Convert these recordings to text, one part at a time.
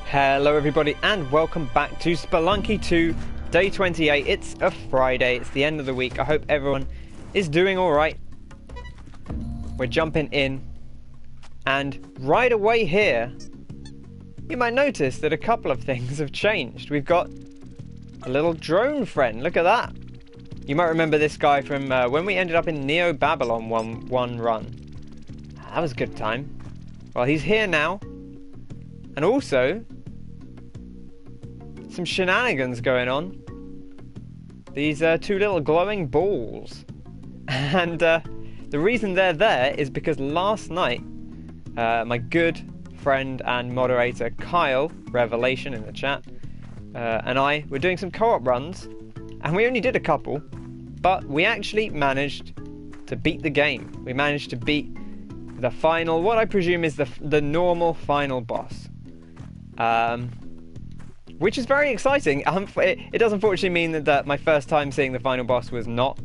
Hello everybody and welcome back to Spelunky 2 Day 28. It's a Friday, it's the end of the week. I hope everyone is doing alright. We're jumping in, and right away here you might notice that a couple of things have changed. We've got a little drone friend, look at that. You might remember this guy from when we ended up in Neo Babylon one run. That was a good time. Well, he's here now. And also, some shenanigans going on. These two little glowing balls. And the reason they're there is because last night, my good friend and moderator Kyle, Revelation in the chat, and I were doing some co-op runs. And we only did a couple, but we actually managed to beat the game. We managed to beat the final, what I presume is the normal final boss. Which is very exciting. It does unfortunately mean that my first time seeing the final boss was not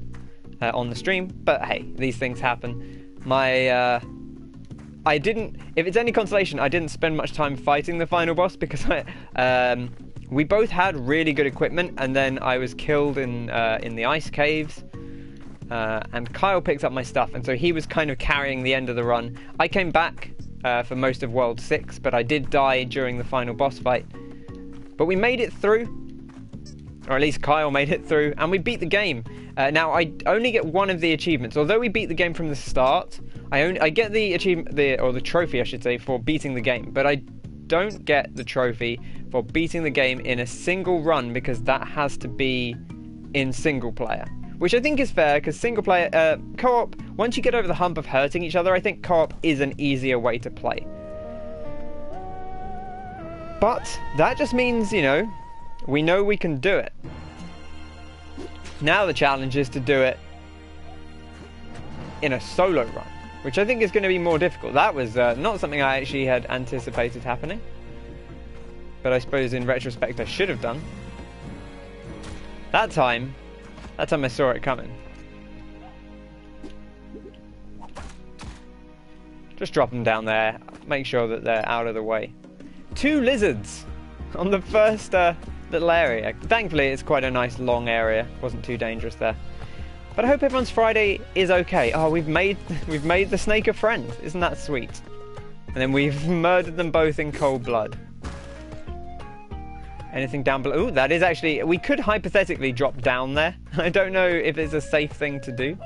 on the stream, but hey, these things happen. I didn't, if it's any consolation, I didn't spend much time fighting the final boss because we both had really good equipment, and then I was killed in the ice caves, and Kyle picked up my stuff, and so he was kind of carrying the end of the run. I came back for most of World 6, but I did die during the final boss fight. But we made it through, or at least Kyle made it through, and we beat the game. Now, I only get one of the achievements. Although we beat the game from the start, I get the achievement, or the trophy, I should say, for beating the game. But I don't get the trophy for beating the game in a single run, because that has to be in single player. Which I think is fair, because single player, co-op, once you get over the hump of hurting each other, I think co-op is an easier way to play. But that just means, you know we can do it. Now the challenge is to do it in a solo run, which I think is going to be more difficult. That was not something I actually had anticipated happening, but I suppose in retrospect I should have done. That time I saw it coming. Just drop them down there, make sure that they're out of the way. 2 lizards on the first little area. Thankfully it's quite a nice long area, wasn't too dangerous there. But I hope everyone's Friday is okay. Oh, we've made the snake a friend. Isn't that sweet? And then we've murdered them both in cold blood. Anything down below? Ooh, that is actually, we could hypothetically drop down there. I don't know if it's a safe thing to do.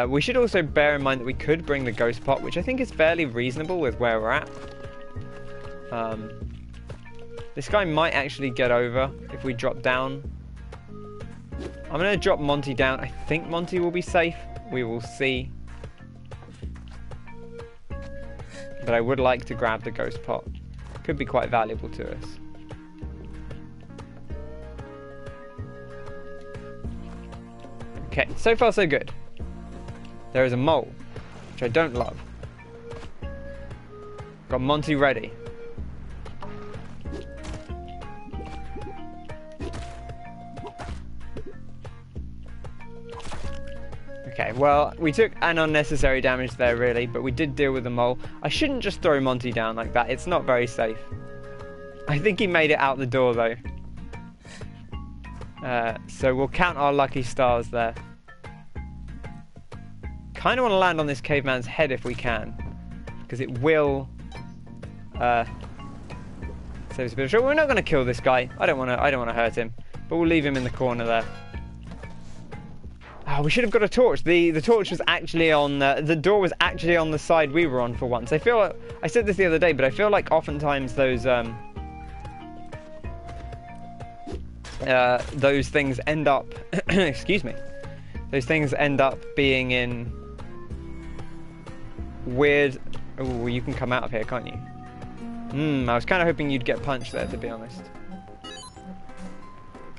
We should also bear in mind that we could bring the ghost pot, which I think is fairly reasonable with where we're at. This guy might actually get over if we drop down. I'm going to drop Monty down. I think Monty will be safe. We will see. But I would like to grab the ghost pot. Could be quite valuable to us. Okay, so far so good. There is a mole, which I don't love. Got Monty ready. Okay, well, we took an unnecessary damage there, really, but we did deal with the mole. I shouldn't just throw Monty down like that. It's not very safe. I think he made it out the door, though. So we'll count our lucky stars there. Kind of want to land on this caveman's head if we can, because it will save us a bit of trouble. We're not going to kill this guy. I don't want to hurt him, but we'll leave him in the corner there. Oh, we should have got a torch. The torch was actually on, the door was actually on the side we were on for once. I feel like, I said this the other day, but I feel like oftentimes those things end up, excuse me, those things end up being in weird, oh, you can come out of here, can't you? I was kind of hoping you'd get punched there, to be honest.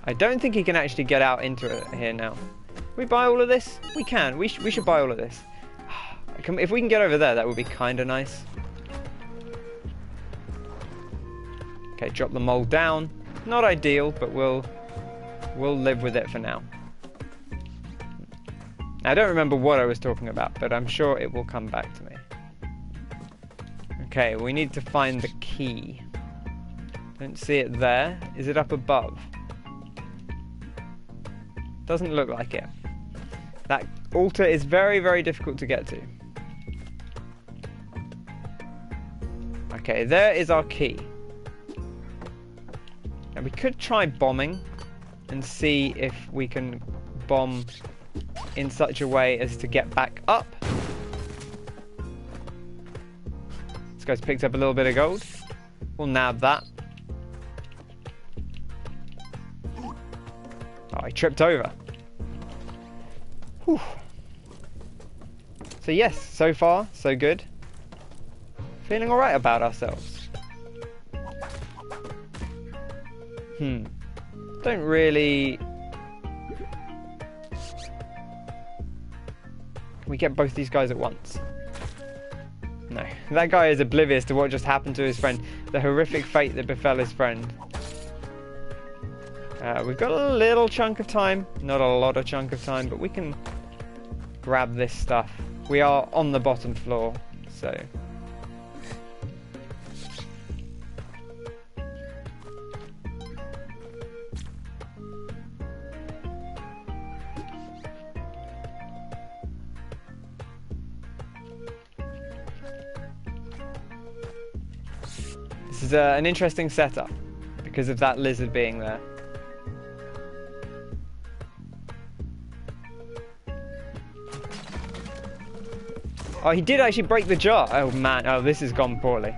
I don't think he can actually get out into it here now. We buy all of this? We can. We should buy all of this. If we can get over there, that would be kind of nice. Okay, drop the mole down. Not ideal, but we'll live with it for now. I don't remember what I was talking about, but I'm sure it will come back to me. Okay, we need to find the key. Don't see it there. Is it up above? Doesn't look like it. That altar is very, very difficult to get to. Okay, there is our key. Now we could try bombing and see if we can bomb in such a way as to get back up. This guy's picked up a little bit of gold. We'll nab that. Oh, he tripped over. Whew. So yes, so far, so good. Feeling alright about ourselves. Don't really... Can we get both these guys at once? No. That guy is oblivious to what just happened to his friend. The horrific fate that befell his friend. We've got a little chunk of time. Not a lot of chunk of time, but we can grab this stuff. We are on the bottom floor, so... This is an interesting setup because of that lizard being there. Oh, he did actually break the jar. Oh man, oh this has gone poorly.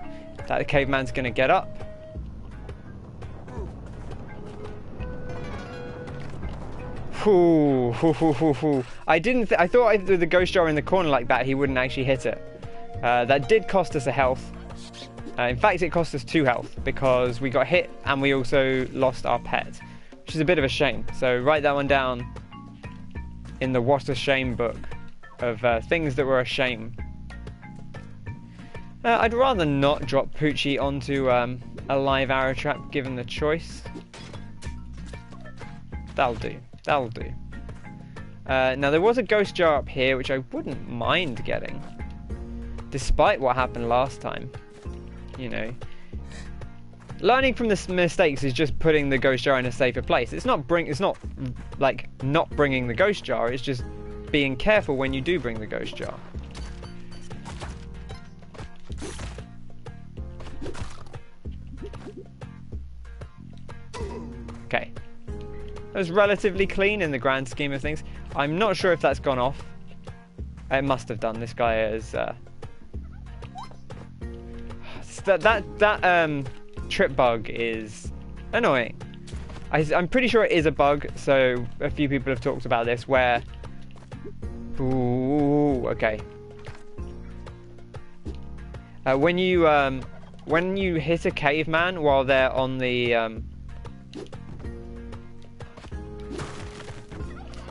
That caveman's gonna get up. Ooh, hoo, hoo, hoo, hoo. I thought with the ghost jar in the corner like that, he wouldn't actually hit it. That did cost us a health. In fact, it cost us 2 health because we got hit and we also lost our pet, which is a bit of a shame. So write that one down in the what a shame book of things that were a shame. I'd rather not drop Poochie onto a live arrow trap given the choice. That'll do. That'll do. Now there was a ghost jar up here which I wouldn't mind getting, despite what happened last time. You know, learning from the mistakes is just putting the ghost jar in a safer place. It's not like not bringing the ghost jar. It's just being careful when you do bring the ghost jar. Okay, that was relatively clean in the grand scheme of things. I'm not sure if that's gone off. It must have done. This guy is. That trip bug is annoying. I'm pretty sure it is a bug, so a few people have talked about this where... Ooh, okay. When you hit a caveman while they're on the...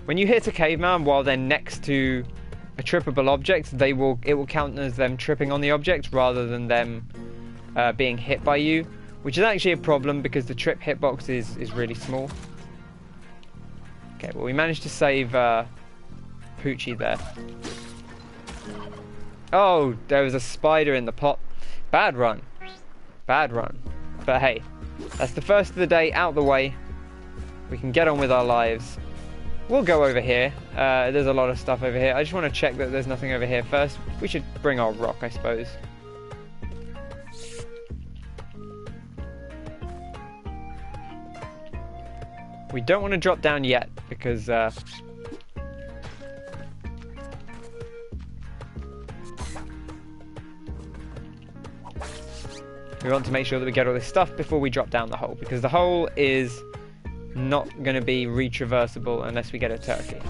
When you hit a caveman while they're next to a trippable object, it will count as them tripping on the object rather than them being hit by you, which is actually a problem because the trip hitbox is really small. Okay, well we managed to save Poochie there. Oh, there was a spider in the pot. Bad run. Bad run. But hey, that's the first of the day out the way. We can get on with our lives. We'll go over here. There's a lot of stuff over here. I just want to check that there's nothing over here first. We should bring our rock, I suppose. We don't want to drop down yet because we want to make sure that we get all this stuff before we drop down the hole, because the hole is not going to be retraversable unless we get a turkey.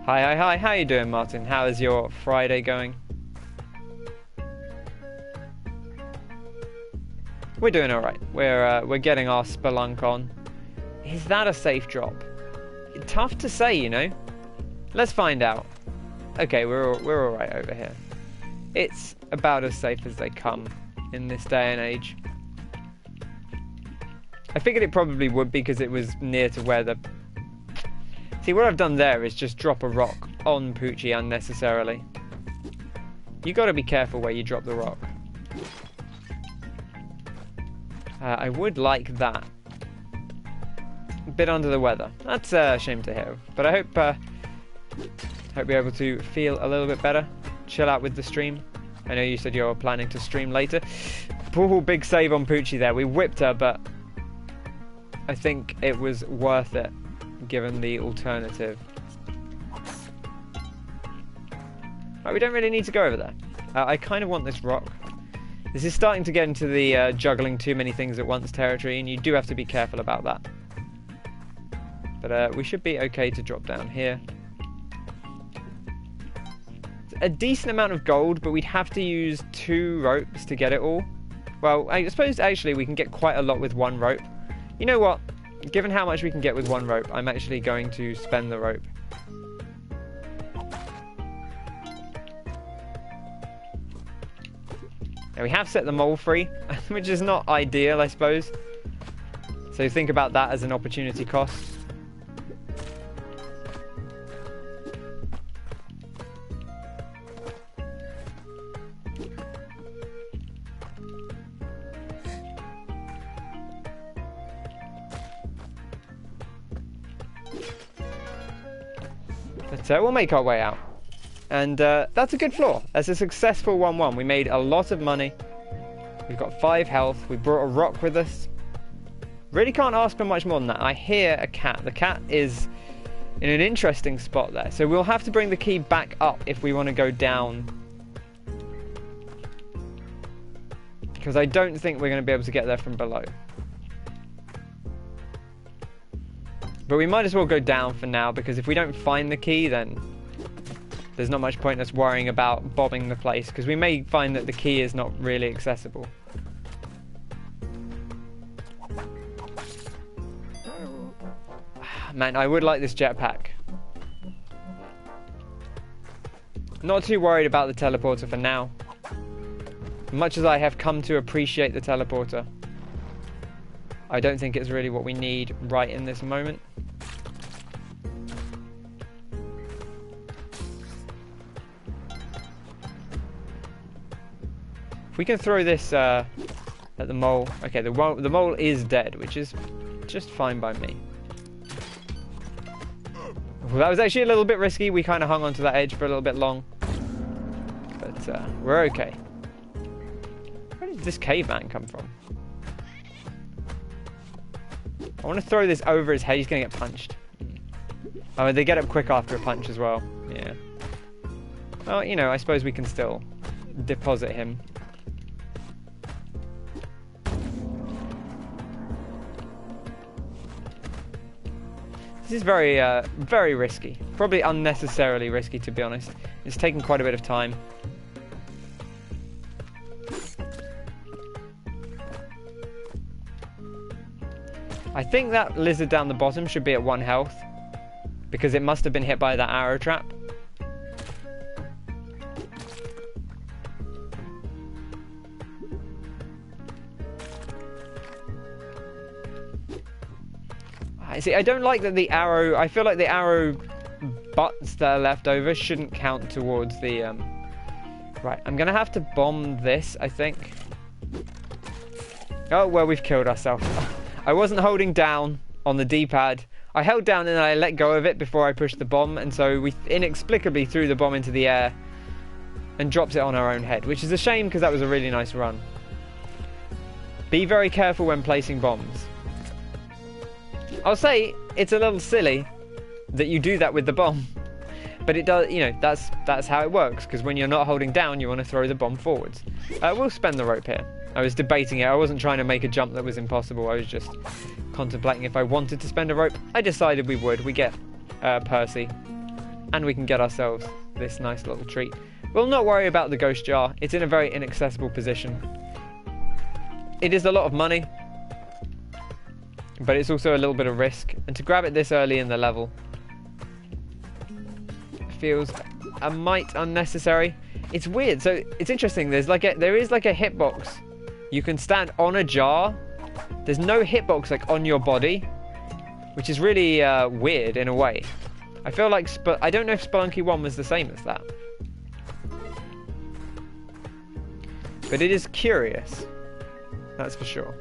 Hi, how you doing, Martin? How is your Friday going? We're doing alright. We're getting our Spelunk on. Is that a safe drop? Tough to say, you know. Let's find out. Okay, we're alright over here. It's about as safe as they come in this day and age. I figured it probably would be because it was near to where the... See, what I've done there is just drop a rock on Poochie unnecessarily. You got to be careful where you drop the rock. I would like that. A bit under the weather. That's a shame to hear. But I hope you're able to feel a little bit better. Chill out with the stream. I know you said you're planning to stream later. Poor big save on Poochie there. We whipped her, but I think it was worth it, given the alternative. Right, we don't really need to go over there. I kind of want this rock. This is starting to get into the juggling too many things at once territory, and you do have to be careful about that. But we should be okay to drop down here. A decent amount of gold, but we'd have to use 2 ropes to get it all. Well, I suppose actually we can get quite a lot with 1 rope. You know what? Given how much we can get with 1 rope, I'm actually going to spend the rope. Now we have set the mole free, which is not ideal, I suppose. So think about that as an opportunity cost. But we'll make our way out. And that's a good floor. That's a successful 1-1. We made a lot of money. We've got 5 health. We brought a rock with us. Really can't ask for much more than that. I hear a cat. The cat is in an interesting spot there. So we'll have to bring the key back up if we want to go down. Because I don't think we're going to be able to get there from below. But we might as well go down for now, because if we don't find the key, then there's not much point us worrying about bombing the place, because we may find that the key is not really accessible. Man, I would like this jetpack. Not too worried about the teleporter for now. Much as I have come to appreciate the teleporter, I don't think it's really what we need right in this moment. If we can throw this at the mole. Okay, the mole is dead, which is just fine by me. Well, that was actually a little bit risky. We kind of hung onto that edge for a little bit long. But we're okay. Where did this caveman come from? I want to throw this over his head. He's going to get punched. Oh, they get up quick after a punch as well. Yeah. Well, you know, I suppose we can still deposit him. This is very, very risky. Probably unnecessarily risky, to be honest. It's taken quite a bit of time. I think that lizard down the bottom should be at 1 health, because it must have been hit by that arrow trap. I see, I don't like that the arrow... I feel like the arrow butts that are left over shouldn't count towards the... Right, I'm going to have to bomb this, I think. Oh, well, we've killed ourselves. I wasn't holding down on the D-pad. I held down and I let go of it before I pushed the bomb, and so we inexplicably threw the bomb into the air and dropped it on our own head, which is a shame because that was a really nice run. Be very careful when placing bombs. I'll say it's a little silly that you do that with the bomb, but it does, you know, that's how it works, because when you're not holding down, you want to throw the bomb forwards. We'll spend the rope here. I was debating it. I wasn't trying to make a jump that was impossible. I was just contemplating if I wanted to spend a rope. I decided we would. We get Percy, and we can get ourselves this nice little treat. We'll not worry about the ghost jar. It's in a very inaccessible position. It is a lot of money, but it's also a little bit of risk. And to grab it this early in the level feels a mite unnecessary. It's weird. So it's interesting. There is like a hitbox. You can stand on a jar. There's no hitbox like on your body, which is really weird in a way. I feel like I don't know if Spelunky 1 was the same as that, but it is curious. That's for sure.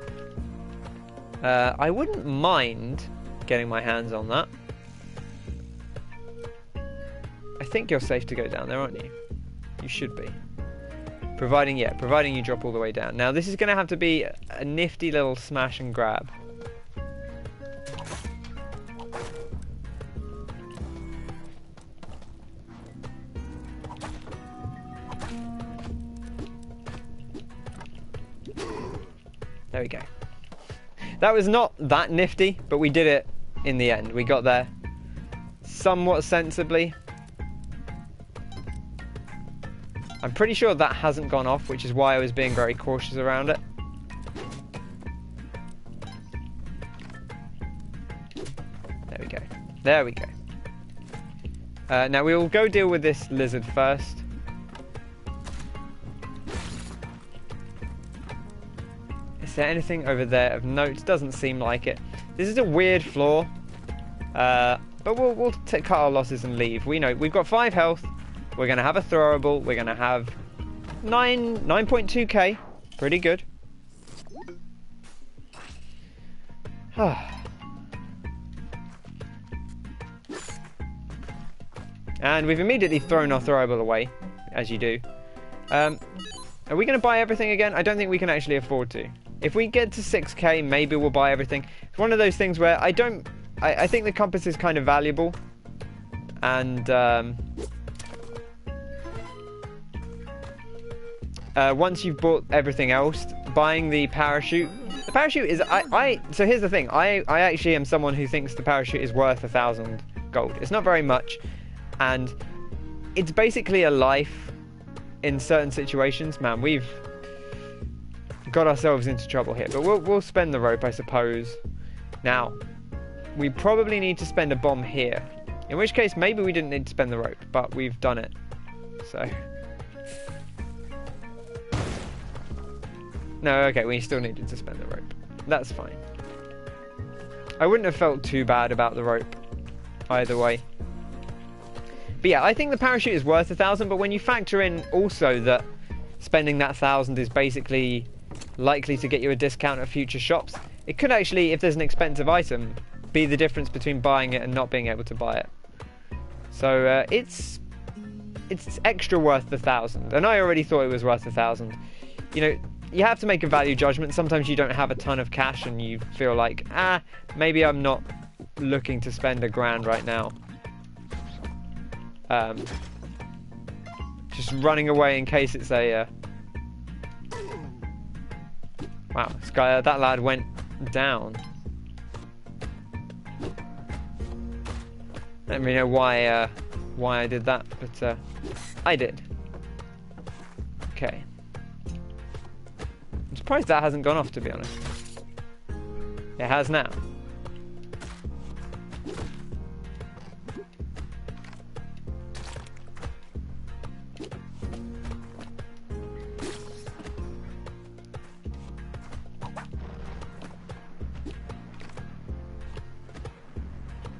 I wouldn't mind getting my hands on that. I think you're safe to go down there, aren't you? You should be. Providing you drop all the way down. Now, this is going to have to be a nifty little smash and grab. There we go. That was not that nifty, but we did it in the end. We got there somewhat sensibly. I'm pretty sure that hasn't gone off, which is why I was being very cautious around it. There we go. There we go. Now we will go deal with this lizard first. Is there anything over there of note? Doesn't seem like it. This is a weird floor. But we'll cut our losses and leave. We know we've got 5 health. We're going to have a throwable. We're going to have 9.2k. Pretty good. And we've immediately thrown our throwable away, as you do. Are we going to buy everything again? I don't think we can actually afford to. If we get to 6k, maybe we'll buy everything. It's one of those things where I think the compass is kind of valuable. And once you've bought everything else, buying the parachute. The parachute is so here's the thing. I actually am someone who thinks the parachute is worth 1,000 gold. It's not very much, and it's basically a life in certain situations. Man, we've got ourselves into trouble here, but we'll spend the rope, I suppose. Now, we probably need to spend a bomb here. In which case, maybe we didn't need to spend the rope, but we've done it. So. No, okay, we still needed to spend the rope. That's fine. I wouldn't have felt too bad about the rope either way. But yeah, I think the parachute is worth 1,000, but when you factor in also that spending that 1,000 is basically likely to get you a discount at future shops, it could actually, if there's an expensive item, be the difference between buying it and not being able to buy it. So it's extra worth the 1,000, and I already thought it was worth 1,000. You know, you have to make a value judgment. Sometimes you don't have a ton of cash and you feel like, maybe I'm not looking to spend $1,000 right now. Just running away in case it's a... Wow, this guy, that lad went down. I don't really know why I did that, but I did. Okay. I'm surprised that hasn't gone off, to be honest. It has now.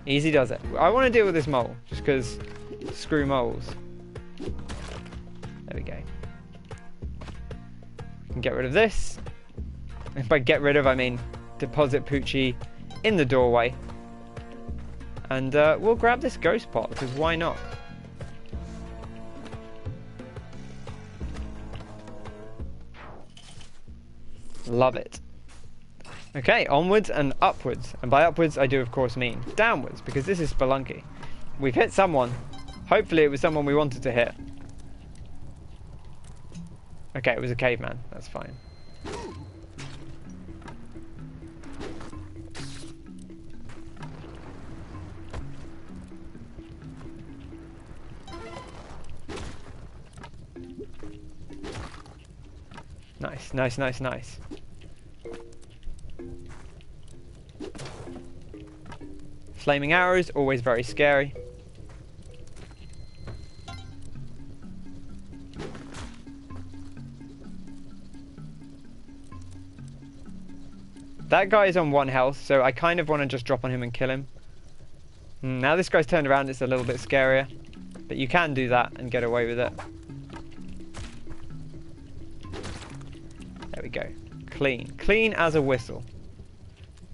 Easy does it. I want to deal with this mole, just because screw moles. There we go. We can get rid of this. If by get rid of, I mean deposit Poochie in the doorway. And we'll grab this ghost pot, because why not? Love it. Okay, onwards and upwards. And by upwards, I do of course mean downwards, because this is Spelunky. We've hit someone. Hopefully it was someone we wanted to hit. Okay, it was a caveman. That's fine. Nice, nice, nice, nice. Flaming arrows, always very scary. That guy is on 1 health, so I kind of want to just drop on him and kill him. Now this guy's turned around, it's a little bit scarier. But you can do that and get away with it. There we go. Clean. Clean as a whistle.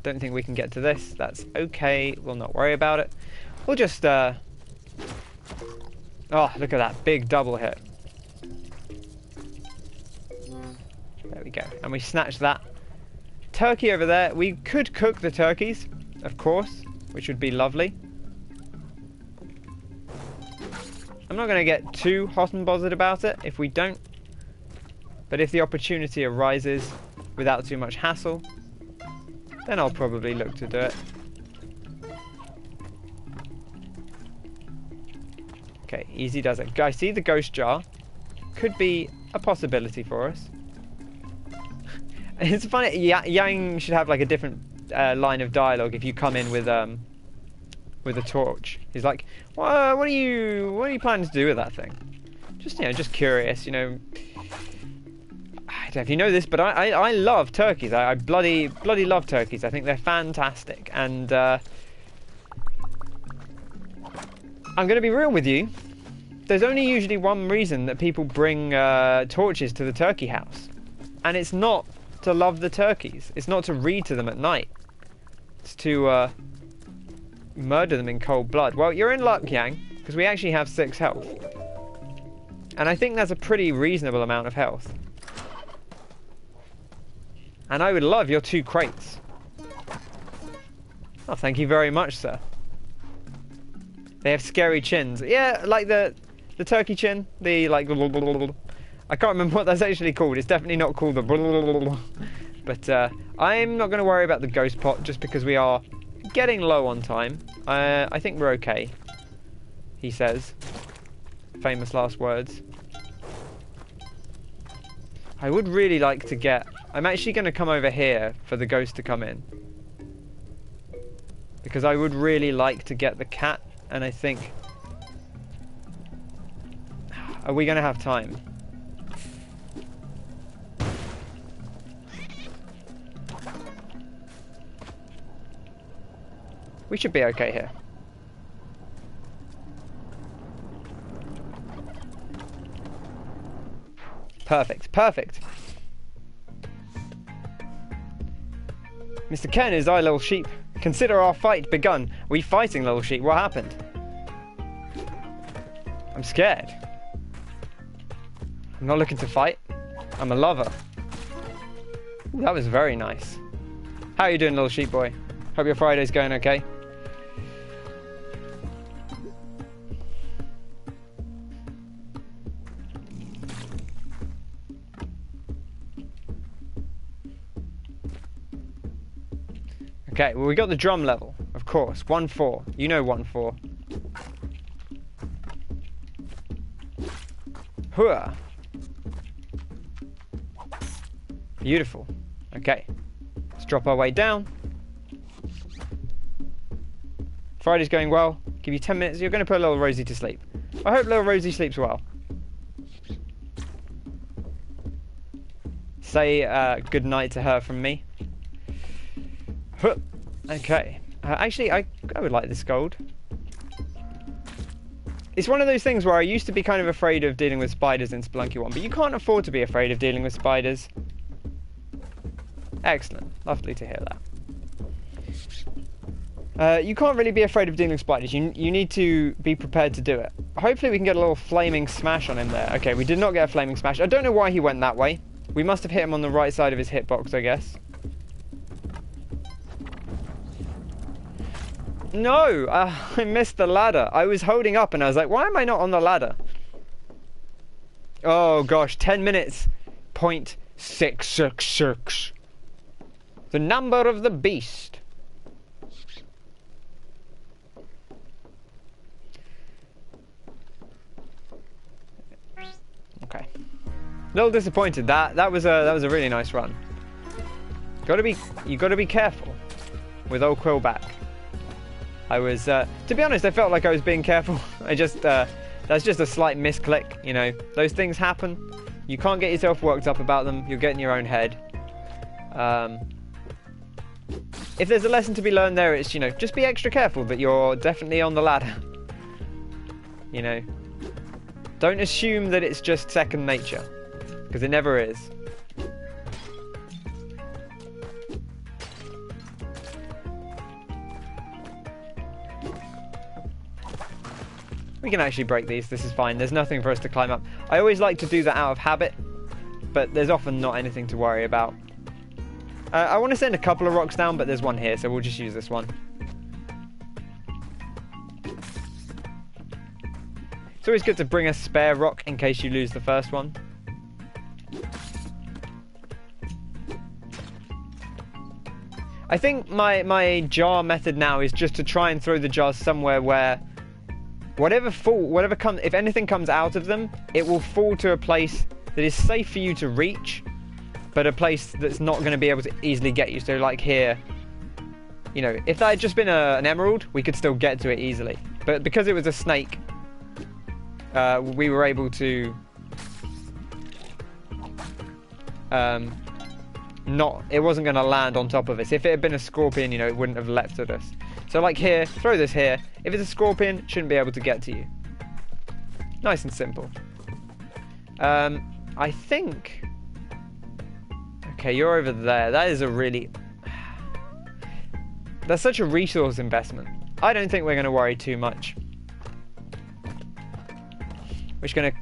Don't think we can get to this. That's okay. We'll not worry about it. We'll just... Oh, look at that big double hit. There we go. And we snatched that. Turkey over there. We could cook the turkeys, of course, which would be lovely. I'm not going to get too hot and bothered about it if we don't. But if the opportunity arises without too much hassle, then I'll probably look to do it. Okay, easy does it. I see the ghost jar. Could be a possibility for us. It's funny, Yang should have like a different line of dialogue if you come in with a torch. He's like, what are you planning to do with that thing? Just, you know, just curious, you know. I don't know if you know this, but I love turkeys. I bloody love turkeys. I think they're fantastic. And I'm going to be real with you. There's only usually one reason that people bring torches to the turkey house. And it's not to love the turkeys. It's not to read to them at night. It's to murder them in cold blood. Well, you're in luck, Yang, because we actually have 6 health. And I think that's a pretty reasonable amount of health. And I would love your 2 crates. Oh, thank you very much, sir. They have scary chins. Yeah, like the turkey chin. The, like... I can't remember what that's actually called. It's definitely not called the... But I'm not going to worry about the ghost pot just because we are getting low on time. I think we're okay, he says. Famous last words. I would really like to get... I'm actually going to come over here for the ghost to come in. Because I would really like to get the cat, and I think... Are we going to have time? We should be okay here. Perfect, perfect. Mr. Ken is our little sheep. Consider our fight begun. Are we fighting, little sheep? What happened? I'm scared. I'm not looking to fight. I'm a lover. Ooh, that was very nice. How are you doing, little sheep boy? Hope your Friday's going okay. Okay, well, we got the drum level, of course. 1-4. You know 1-4. Hooah. Beautiful. Okay. Let's drop our way down. Friday's going well. Give you 10 minutes. You're going to put little Rosie to sleep. I hope little Rosie sleeps well. Say good night to her from me. Okay. Actually, I would like this gold. It's one of those things where I used to be kind of afraid of dealing with spiders in Spelunky 1, but you can't afford to be afraid of dealing with spiders. Excellent. Lovely to hear that. You can't really be afraid of dealing with spiders. You need to be prepared to do it. Hopefully we can get a little flaming smash on him there. Okay, we did not get a flaming smash. I don't know why he went that way. We must have hit him on the right side of his hitbox, I guess. No! I missed the ladder. I was holding up and I was like, why am I not on the ladder? Oh gosh, 10 minutes. 0.666. The number of the beast. Okay. A little disappointed. That was a really nice run. You gotta be careful with old Quillback. I was, to be honest, I felt like I was being careful. That's just a slight misclick, you know. Those things happen. You can't get yourself worked up about them. You'll get in your own head. If there's a lesson to be learned there, it's, you know, just be extra careful that you're definitely on the ladder. You know. Don't assume that it's just second nature, because it never is. We can actually break these. This is fine. There's nothing for us to climb up. I always like to do that out of habit, but there's often not anything to worry about. I want to send a couple of rocks down, but there's one here, so we'll just use this one. It's always good to bring a spare rock in case you lose the first one. I think my jar method now is just to try and throw the jars somewhere where if anything comes out of them, it will fall to a place that is safe for you to reach, but a place that's not going to be able to easily get you. So like here, you know, if that had just been an emerald, we could still get to it easily. But because it was a snake, we were able to it wasn't going to land on top of us. If it had been a scorpion, you know, it wouldn't have leapt at us. So like here, throw this here. If it's a scorpion, it shouldn't be able to get to you. Nice and simple. I think... Okay, you're over there. That is a really... That's such a resource investment. I don't think we're going to worry too much. We're just going to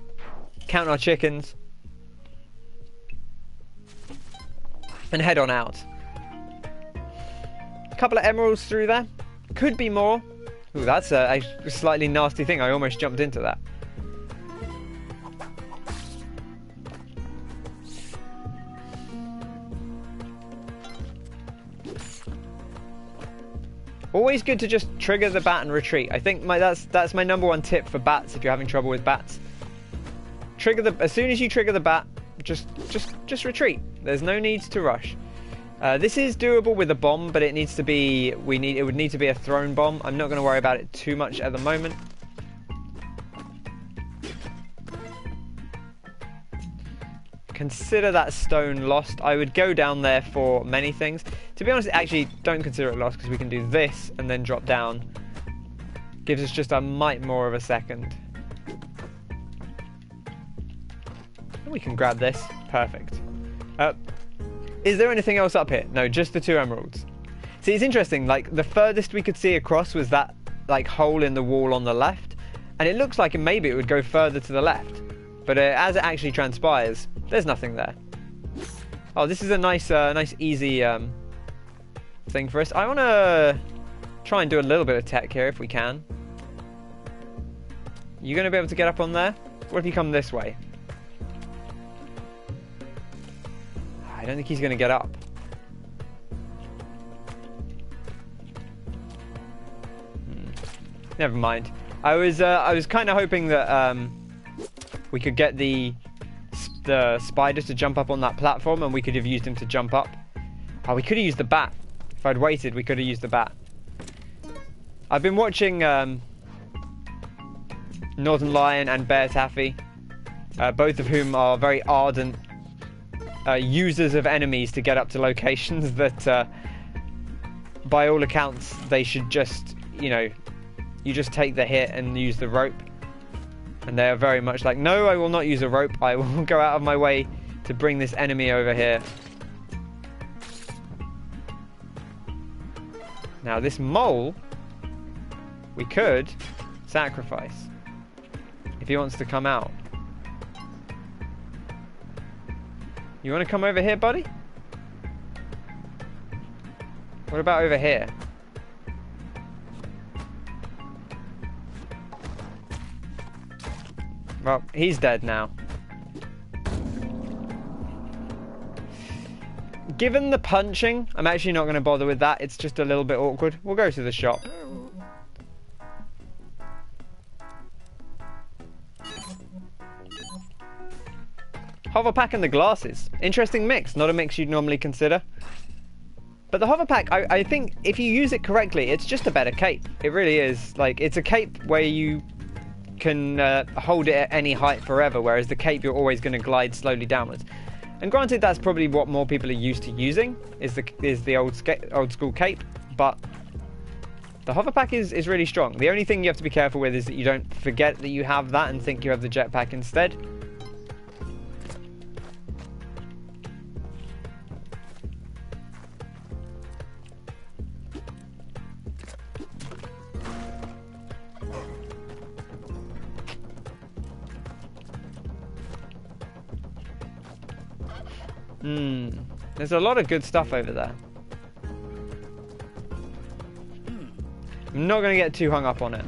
count our chickens and head on out. A couple of emeralds through there. Could be more. Ooh, that's a slightly nasty thing. I almost jumped into that. Always good to just trigger the bat and retreat. I think that's my number one tip for bats if you're having trouble with bats. As soon as you trigger the bat, just retreat. There's no need to rush. This is doable with a bomb, but it needs to be it would need to be a thrown bomb. I'm not going to worry about it too much at the moment. Consider that stone lost. I would go down there for many things. To be honest, actually, don't consider it lost because we can do this and then drop down. Gives us just a mite more of a second. We can grab this. Perfect. Is there anything else up here? No, just the 2 emeralds. See, it's interesting. Like, the furthest we could see across was that, like, hole in the wall on the left. And it looks like maybe it would go further to the left. But as it actually transpires, there's nothing there. Oh, this is a nice easy thing for us. I want to try and do a little bit of tech here if we can. You going to be able to get up on there? What if you come this way? I don't think he's going to get up. Never mind. I was kind of hoping that we could get the spider to jump up on that platform, and we could have used him to jump up. Oh, we could have used the bat. If I'd waited, we could have used the bat. I've been watching Northern Lion and Bear Taffy, both of whom are very ardent users of enemies to get up to locations that, by all accounts, they should just, you know, you just take the hit and use the rope. And they are very much like, no, I will not use a rope. I will go out of my way to bring this enemy over here. Now, this mole, we could sacrifice if he wants to come out. You want to come over here, buddy? What about over here? Well, he's dead now. Given the punching, I'm actually not going to bother with that. It's just a little bit awkward. We'll go to the shop. Hover pack and the glasses. Interesting mix. Not a mix you'd normally consider. But the hover pack, I think if you use it correctly, it's just a better cape. It really is. Like, it's a cape where you can hold it at any height forever, whereas the cape you're always going to glide slowly downwards. And granted, that's probably what more people are used to using, is the old school cape, but the hover pack is really strong. The only thing you have to be careful with is that you don't forget that you have that and think you have the jetpack instead. There's a lot of good stuff over there. I'm not going to get too hung up on it.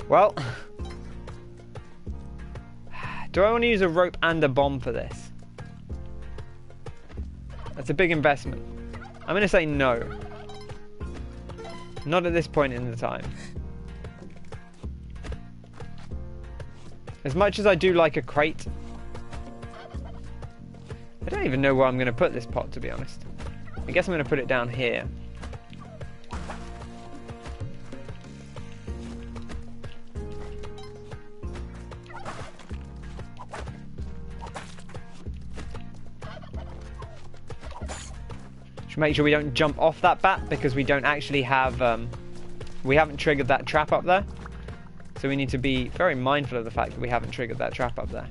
Well, do I want to use a rope and a bomb for this? That's a big investment. I'm going to say no. Not at this point in the time. As much as I do like a crate, I don't even know where I'm going to put this pot, to be honest. I guess I'm going to put it down here. Should make sure we don't jump off that bat because we don't actually have, we haven't triggered that trap up there. So we need to be very mindful of the fact that we haven't triggered that trap up there.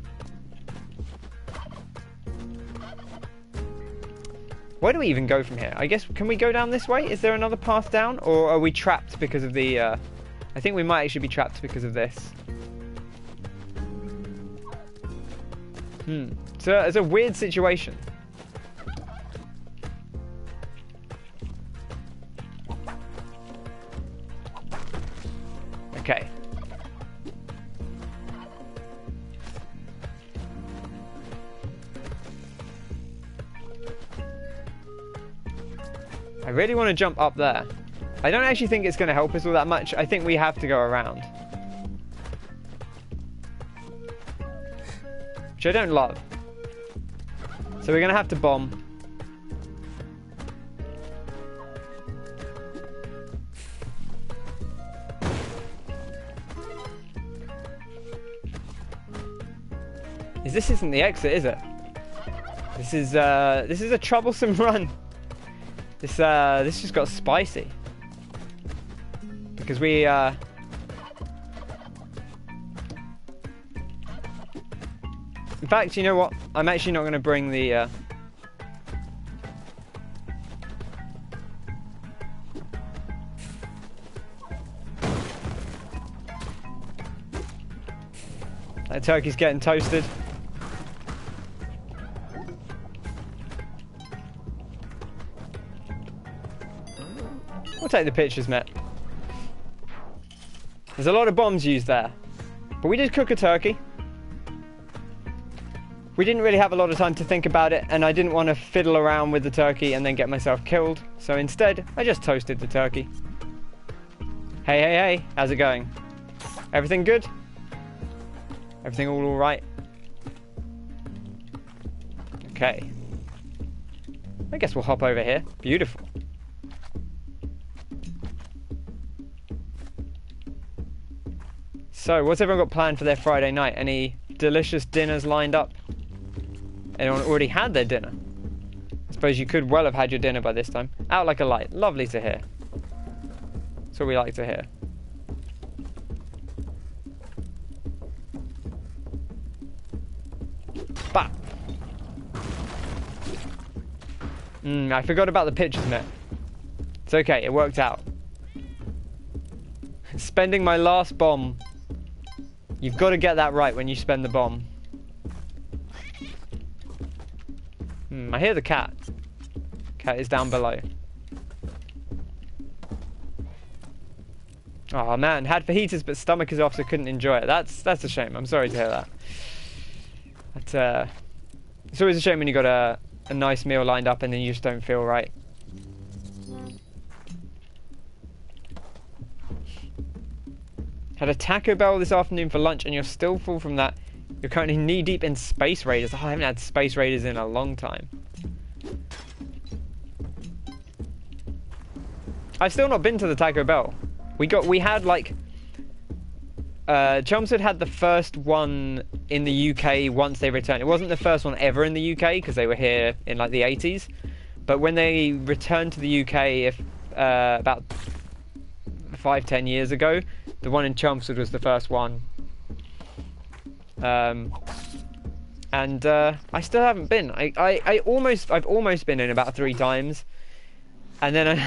Where do we even go from here? I guess, can we go down this way? Is there another path down? Or are we trapped because of the, I think we might actually be trapped because of this. So it's a weird situation. Okay. I really want to jump up there. I don't actually think it's going to help us all that much. I think we have to go around. Which I don't love. So we're going to have to bomb. This isn't the exit, is it? This is a troublesome run. This just got spicy. Because we in fact, you know what? I'm actually not going to bring the that turkey's getting toasted. We'll take the pictures, mate. There's a lot of bombs used there. But we did cook a turkey. We didn't really have a lot of time to think about it, and I didn't want to fiddle around with the turkey and then get myself killed. So instead, I just toasted the turkey. Hey, hey, hey. How's it going? Everything good? Everything all right? Okay. I guess we'll hop over here. Beautiful. So, what's everyone got planned for their Friday night? Any delicious dinners lined up? Anyone already had their dinner? I suppose you could well have had your dinner by this time. Out like a light. Lovely to hear. That's what we like to hear. Bah! I forgot about the pictures, mate. It's okay, it worked out. Spending my last bomb. You've got to get that right when you spend the bomb. I hear the cat. Cat is down below. Oh man, had fajitas but stomach is off, so couldn't enjoy it. That's a shame. I'm sorry to hear that. But, it's always a shame when you got a nice meal lined up and then you just don't feel right. Had a Taco Bell this afternoon for lunch and you're still full from that. You're currently knee-deep in Space Raiders. Oh, I haven't had Space Raiders in a long time. I've still not been to the Taco Bell. We had like... Chelmsford had the first one in the UK once they returned. It wasn't the first one ever in the UK because they were here in like the 80s. But when they returned to the UK about 5-10 years ago, the one in Chelmsford was the first one. And I still haven't been. I've almost been in about 3 times. And then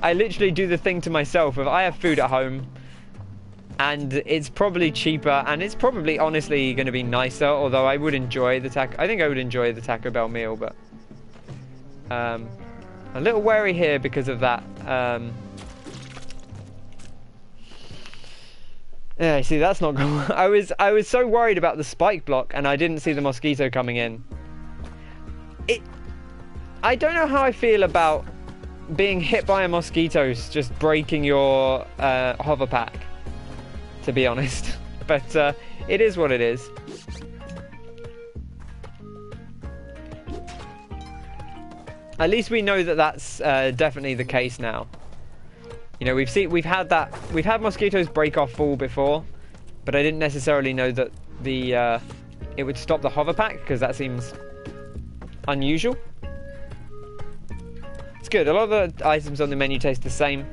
I literally do the thing to myself of I have food at home. and it's probably cheaper, and it's probably honestly going to be nicer. Although I would enjoy the I think I would enjoy the Taco Bell meal, but a little wary here because of that. Yeah, see, that's not good. I was so worried about the spike block, and I didn't see the mosquito coming in. I don't know how I feel about being hit by a mosquito just breaking your hover pack, to be honest. But it is what it is. At least we know that that's definitely the case now. You know, we've had mosquitoes break off full before, but I didn't necessarily know that it would stop the hover pack, because that seems unusual. It's good. A lot of the items on the menu taste the same.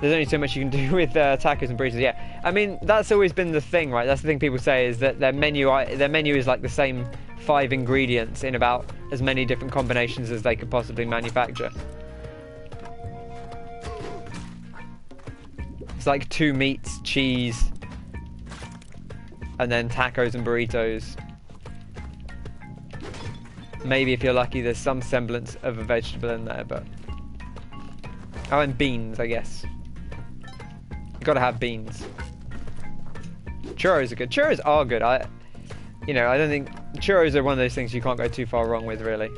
There's only so much you can do with tacos and burritos. Yeah, I mean, that's always been the thing, right? That's the thing people say, is that their menu is like the same 5 ingredients in about as many different combinations as they could possibly manufacture. It's like 2 meats, cheese, and then tacos and burritos. Maybe if you're lucky, there's some semblance of a vegetable in there, but oh, and beans, I guess. You gotta have beans. Churros are good. Churros are good. I don't think churros are one of those things you can't go too far wrong with, really.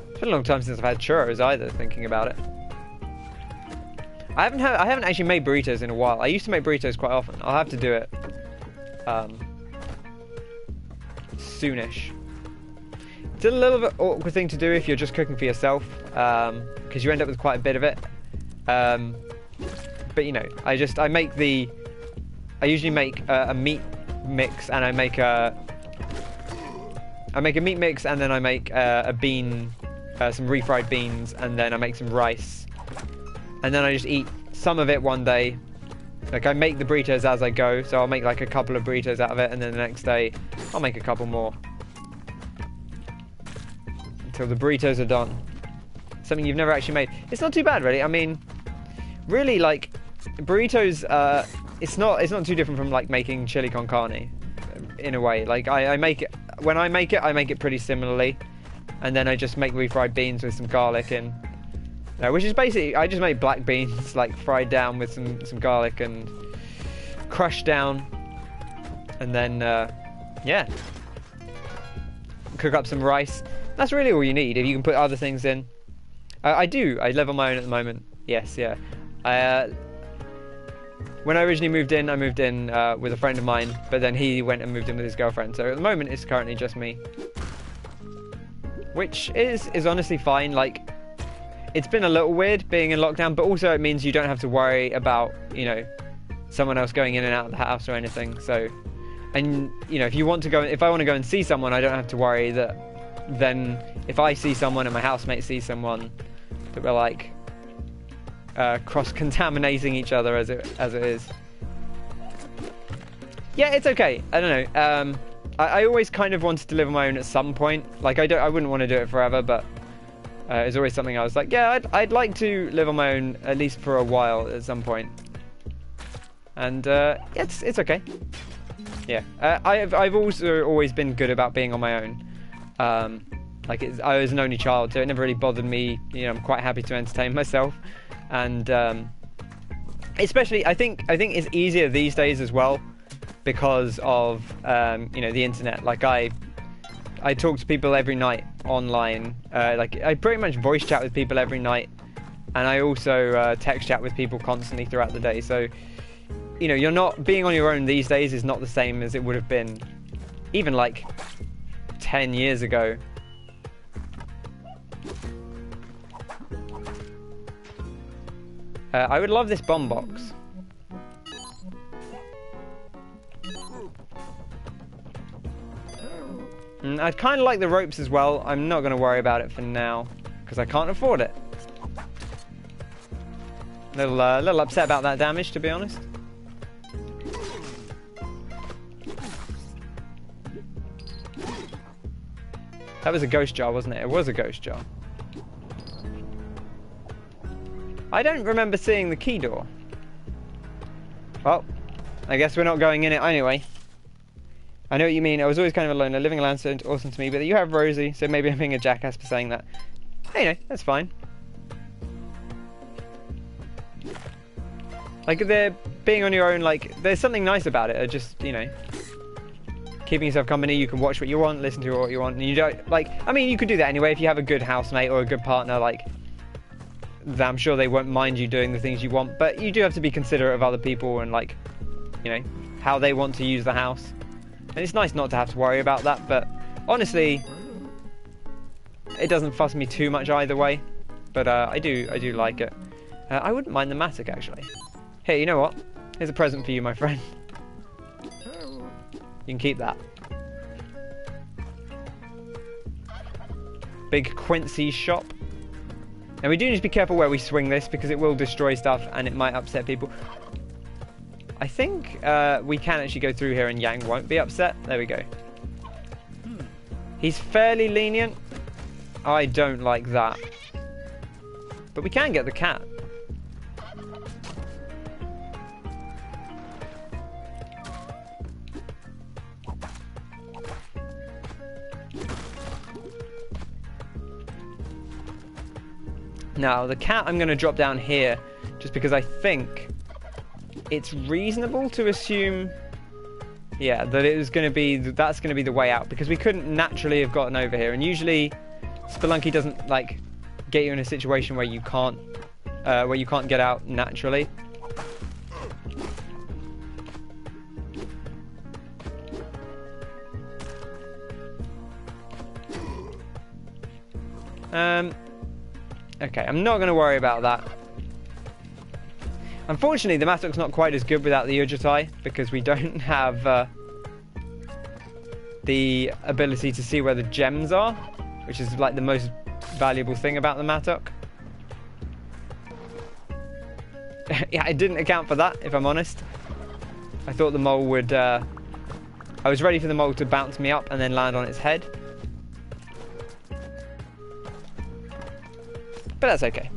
It's been a long time since I've had churros either, thinking about it. I haven't actually made burritos in a while. I used to make burritos quite often. I'll have to do it soonish. It's a little bit awkward thing to do if you're just cooking for yourself, because you end up with quite a bit of it. But you know, I usually make a meat mix, and I make a meat mix, and then I make a bean, some refried beans, and then I make some rice, and then I just eat some of it one day. Like, I make the burritos as I go, so I'll make like a couple of burritos out of it, and then the next day I'll make a couple more until the burritos are done. Something you've never actually made. It's not too bad, really. I mean, really, like, burritos, it's not too different from like making chili con carne in a way. Like, I make it pretty similarly, and then I just make refried beans with some garlic in, which is basically, I just make black beans like fried down with some garlic and crushed down, and then yeah, cook up some rice. That's really all you need. If you can put other things in. I live on my own at the moment. Yes, yeah. When I originally moved in, I moved in with a friend of mine, but then he went and moved in with his girlfriend. So at the moment, it's currently just me, which is honestly fine. Like, it's been a little weird being in lockdown, but also it means you don't have to worry about, you know, someone else going in and out of the house or anything. So, and you know, if I want to go and see someone, I don't have to worry that then if I see someone and my housemate sees someone, that we're like cross-contaminating each other as it is. Yeah, it's okay. I don't know. I always kind of wanted to live on my own at some point. Like, I wouldn't want to do it forever, but it's always something I was like, yeah, I'd like to live on my own at least for a while at some point. And it's okay. Yeah, I've also always been good about being on my own. Like, I was an only child, so it never really bothered me. You know, I'm quite happy to entertain myself, and especially I think it's easier these days as well because of you know, the internet. Like, I talk to people every night online. Like, I pretty much voice chat with people every night, and I also text chat with people constantly throughout the day. So, you know, you're not being on your own these days is not the same as it would have been even like 10 years ago. I would love this bomb box. I'd kind of like the ropes as well. I'm not going to worry about it for now because I can't afford it. Little upset about that damage, to be honest. That was a ghost jar, wasn't it? It was a ghost jar. I don't remember seeing the key door. Well, I guess we're not going in it anyway. I know what you mean. I was always kind of alone. Living alone sounds awesome to me, but you have Rosie, so maybe I'm being a jackass for saying that. Anyway, that's fine. Like, they're being on your own, like, there's something nice about it. Just, you know, keeping yourself company. You can watch what you want, listen to what you want, and you don't, like, I mean, you could do that anyway if you have a good housemate or a good partner, like, I'm sure they won't mind you doing the things you want, but you do have to be considerate of other people and, like, you know, how they want to use the house. And it's nice not to have to worry about that, but honestly, it doesn't fuss me too much either way. But I do like it. I wouldn't mind the mattock, actually. Hey, you know what? Here's a present for you, my friend. You can keep that. Big Quincy shop. Now we do need to be careful where we swing this because it will destroy stuff and it might upset people. I think we can actually go through here and Yang won't be upset. There we go. He's fairly lenient. I don't like that. But we can get the cat. Now, the cat I'm going to drop down here just because I think it's reasonable to assume, yeah, that it was going to be, that's going to be the way out, because we couldn't naturally have gotten over here, and usually Spelunky doesn't like get you in a situation where you can't get out naturally. Okay, I'm not going to worry about that. Unfortunately, the mattock's not quite as good without the Ujitai, because we don't have the ability to see where the gems are, which is like the most valuable thing about the mattock. Yeah, I didn't account for that, if I'm honest. I thought the mole would... I was ready for the mole to bounce me up and then land on its head. But that's okay.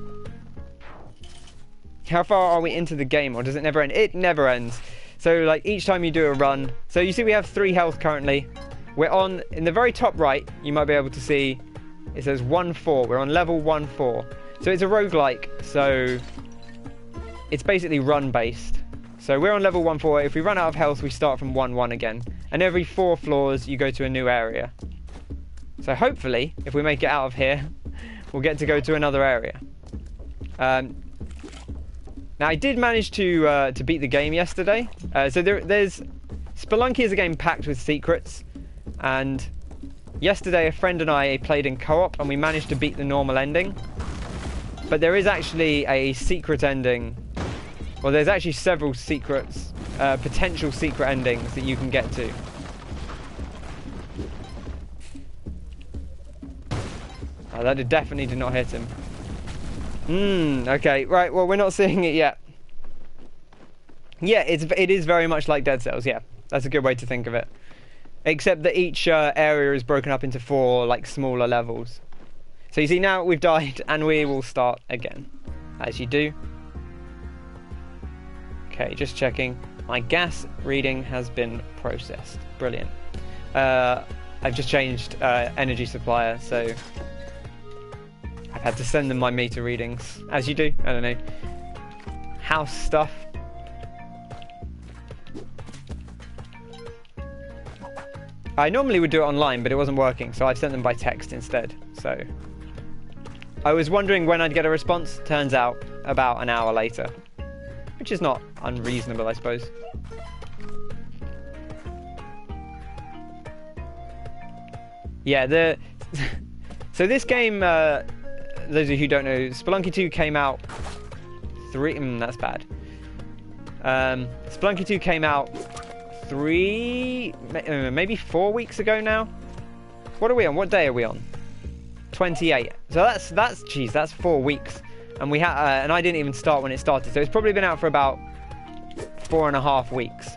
How far are we into the game, or does it never end? It never ends. So, like, each time you do a run... So, you see we have 3 health currently. We're on... In the very top right, you might be able to see... It says 1-4. We're on level 1-4. So, it's a roguelike. So, it's basically run-based. So, we're on level 1-4. If we run out of health, we start from 1-1 again. And every 4 floors, you go to a new area. So, hopefully, if we make it out of here... We'll get to go to another area. Now, I did manage to beat the game yesterday. So there's... Spelunky is a game packed with secrets. And yesterday, a friend and I played in co-op, and we managed to beat the normal ending. But there is actually a secret ending. Well, there's actually several secrets, potential secret endings that you can get to. Oh, that definitely did not hit him. Okay, right, well, we're not seeing it yet. Yeah, it is very much like Dead Cells, yeah. That's a good way to think of it. Except that each area is broken up into 4, like, smaller levels. So you see, now we've died, and we will start again. As you do. Okay, just checking. My gas reading has been processed. Brilliant. I've just changed energy supplier, so... I've had to send them my meter readings, as you do. I don't know. House stuff. I normally would do it online, but it wasn't working, so I've sent them by text instead. So I was wondering when I'd get a response. Turns out about an hour later, which is not unreasonable, I suppose. Yeah, so this game, those of you who don't know, Spelunky 2 came out that's bad. Spelunky 2 came out maybe 4 weeks ago now. What are we on? What day are we on? 28. So that's 4 weeks, and and I didn't even start when it started. So it's probably been out for about 4.5 weeks.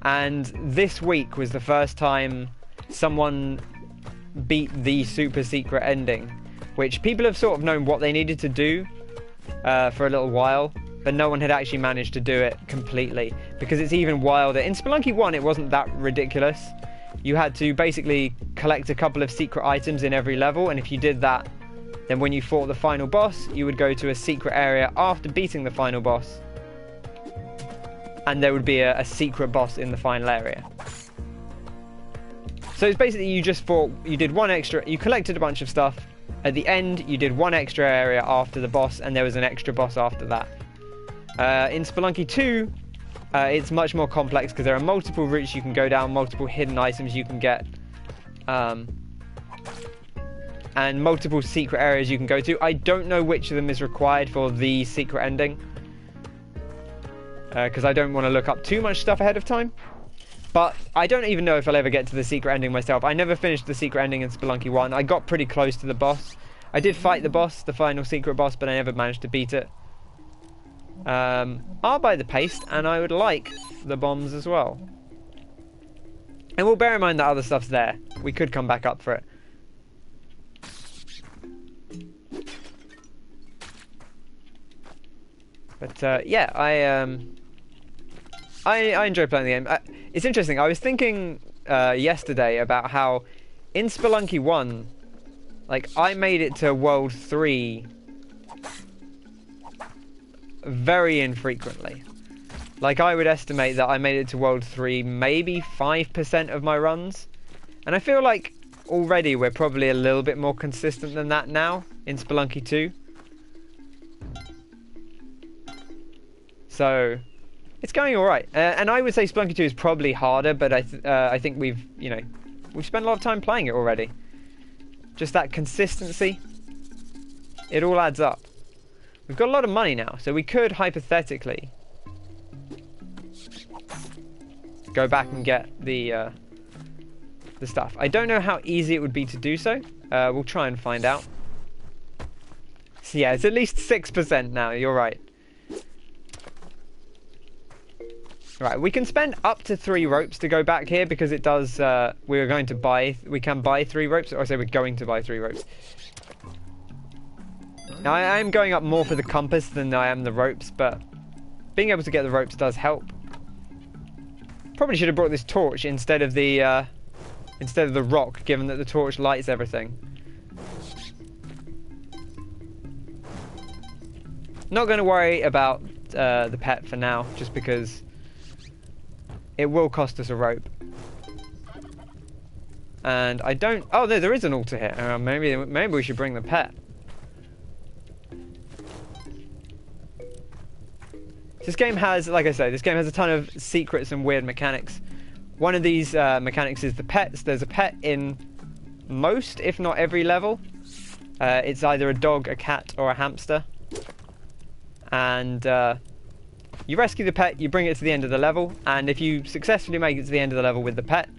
And this week was the first time someone beat the super secret ending, which people have sort of known what they needed to do for a little while. but no one had actually managed to do it completely, because it's even wilder. In Spelunky 1, it wasn't that ridiculous. You had to basically collect a couple of secret items in every level, and if you did that, then when you fought the final boss, you would go to a secret area after beating the final boss, and there would be a secret boss in the final area. So it's basically you just fought, you did one extra, you collected a bunch of stuff. At the end, you did one extra area after the boss, and there was an extra boss after that. In Spelunky 2, it's much more complex because there are multiple routes you can go down, multiple hidden items you can get, and multiple secret areas you can go to. I don't know which of them is required for the secret ending, because I don't want to look up too much stuff ahead of time. But I don't even know if I'll ever get to the secret ending myself. I never finished the secret ending in Spelunky 1. I got pretty close to the boss. I did fight the boss, the final secret boss, but I never managed to beat it. I'll buy the paste, and I would like the bombs as well. And we'll bear in mind that other stuff's there. We could come back up for it. But yeah, I enjoy playing the game. It's interesting. I was thinking yesterday about how in Spelunky 1, like, I made it to World 3 very infrequently. Like, I would estimate that I made it to World 3 maybe 5% of my runs. And I feel like already we're probably a little bit more consistent than that now in Spelunky 2. So it's going all right, and I would say Spelunky 2 is probably harder, but I think we've spent a lot of time playing it already. Just that consistency, it all adds up. We've got a lot of money now, so we could hypothetically go back and get the stuff. I don't know how easy it would be to do so. We'll try and find out. So yeah, it's at least 6% now. You're right. Right, we can spend up to 3 ropes to go back here, because it does, we can buy 3 ropes, or I say we're going to buy 3 ropes. Now, I am going up more for the compass than I am the ropes, but being able to get the ropes does help. Probably should have brought this torch instead of the rock, given that the torch lights everything. Not going to worry about the pet for now, just because it will cost us a rope. And I don't... Oh, no, there is an altar here. Maybe we should bring the pet. This game has, like I say, this game has a ton of secrets and weird mechanics. One of these mechanics is the pets. There's a pet in most, if not every level. It's either a dog, a cat, or a hamster. And you rescue the pet, you bring it to the end of the level, and if you successfully make it to the end of the level with the pet,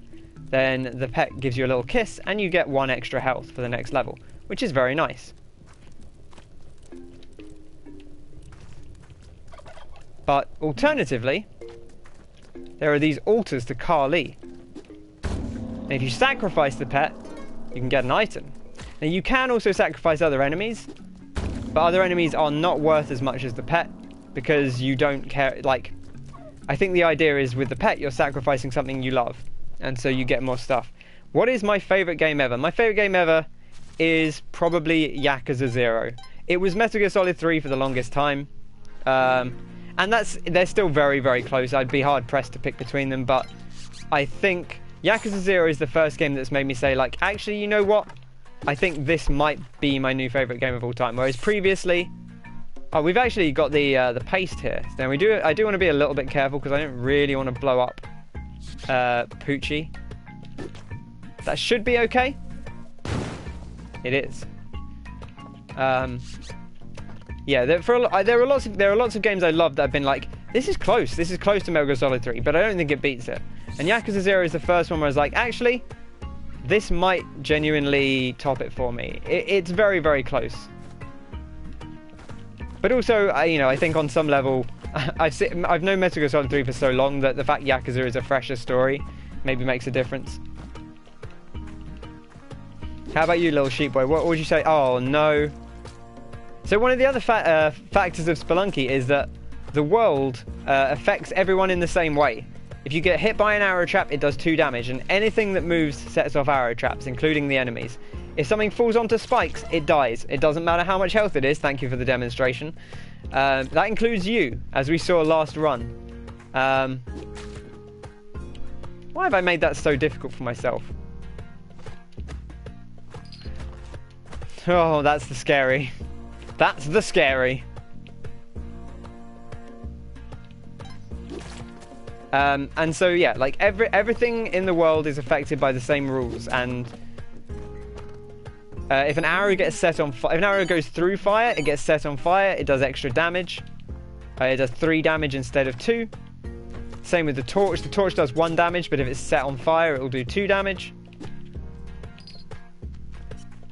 then the pet gives you a little kiss, and you get 1 extra health for the next level, which is very nice. But alternatively, there are these altars to Kali. And if you sacrifice the pet, you can get an item. Now, you can also sacrifice other enemies, but other enemies are not worth as much as the pet, because you don't care. Like, I think the idea is with the pet, you're sacrificing something you love, and so you get more stuff. What is my favourite game ever? My favourite game ever is probably Yakuza 0. It was Metal Gear Solid 3 for the longest time. And they're still very, very close. I'd be hard-pressed to pick between them, but I think Yakuza 0 is the first game that's made me say, like, actually, you know what? I think this might be my new favourite game of all time. Whereas previously... Oh, we've actually got the paste here. Now, I do want to be a little bit careful, because I don't really want to blow up Poochie. That should be okay. It is. Yeah, there are lots of games I love that have been like, this is close to Metal Gear Solid 3, but I don't think it beats it. And Yakuza 0 is the first one where I was like, actually, this might genuinely top it for me. It's very, very close. But also, I think on some level, I've known Metal Gear Solid 3 for so long that the fact Yakuza is a fresher story maybe makes a difference. How about you, little sheep boy? What would you say? Oh, no. So one of the other factors of Spelunky is that the world affects everyone in the same way. If you get hit by an arrow trap, it does 2 damage, and anything that moves sets off arrow traps, including the enemies. If something falls onto spikes, it dies. It doesn't matter how much health it is. Thank you for the demonstration. That includes you, as we saw last run. Why have I made that so difficult for myself? Oh, that's the scary. That's the scary. And so yeah, like everything in the world is affected by the same rules. And if an arrow gets set on fire, if an arrow goes through fire, it gets set on fire. It does extra damage. It does 3 damage instead of 2. Same with the torch. The torch does 1 damage, but if it's set on fire, it will do 2 damage.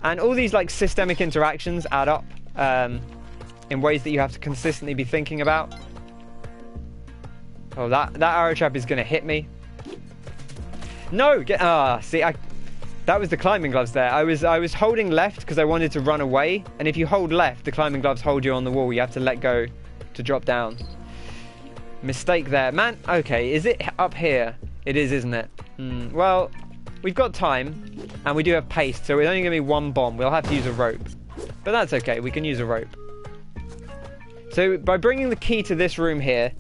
And all these like systemic interactions add up in ways that you have to consistently be thinking about. Oh, that arrow trap is going to hit me. No! See, that was the climbing gloves there. I was holding left because I wanted to run away. And if you hold left, the climbing gloves hold you on the wall. You have to let go to drop down. Mistake there. Man, okay, is it up here? It is, isn't it? Well, we've got time. And we do have paste, so it's only going to be 1 bomb. We'll have to use a rope. But that's okay. We can use a rope. So by bringing the key to this room here,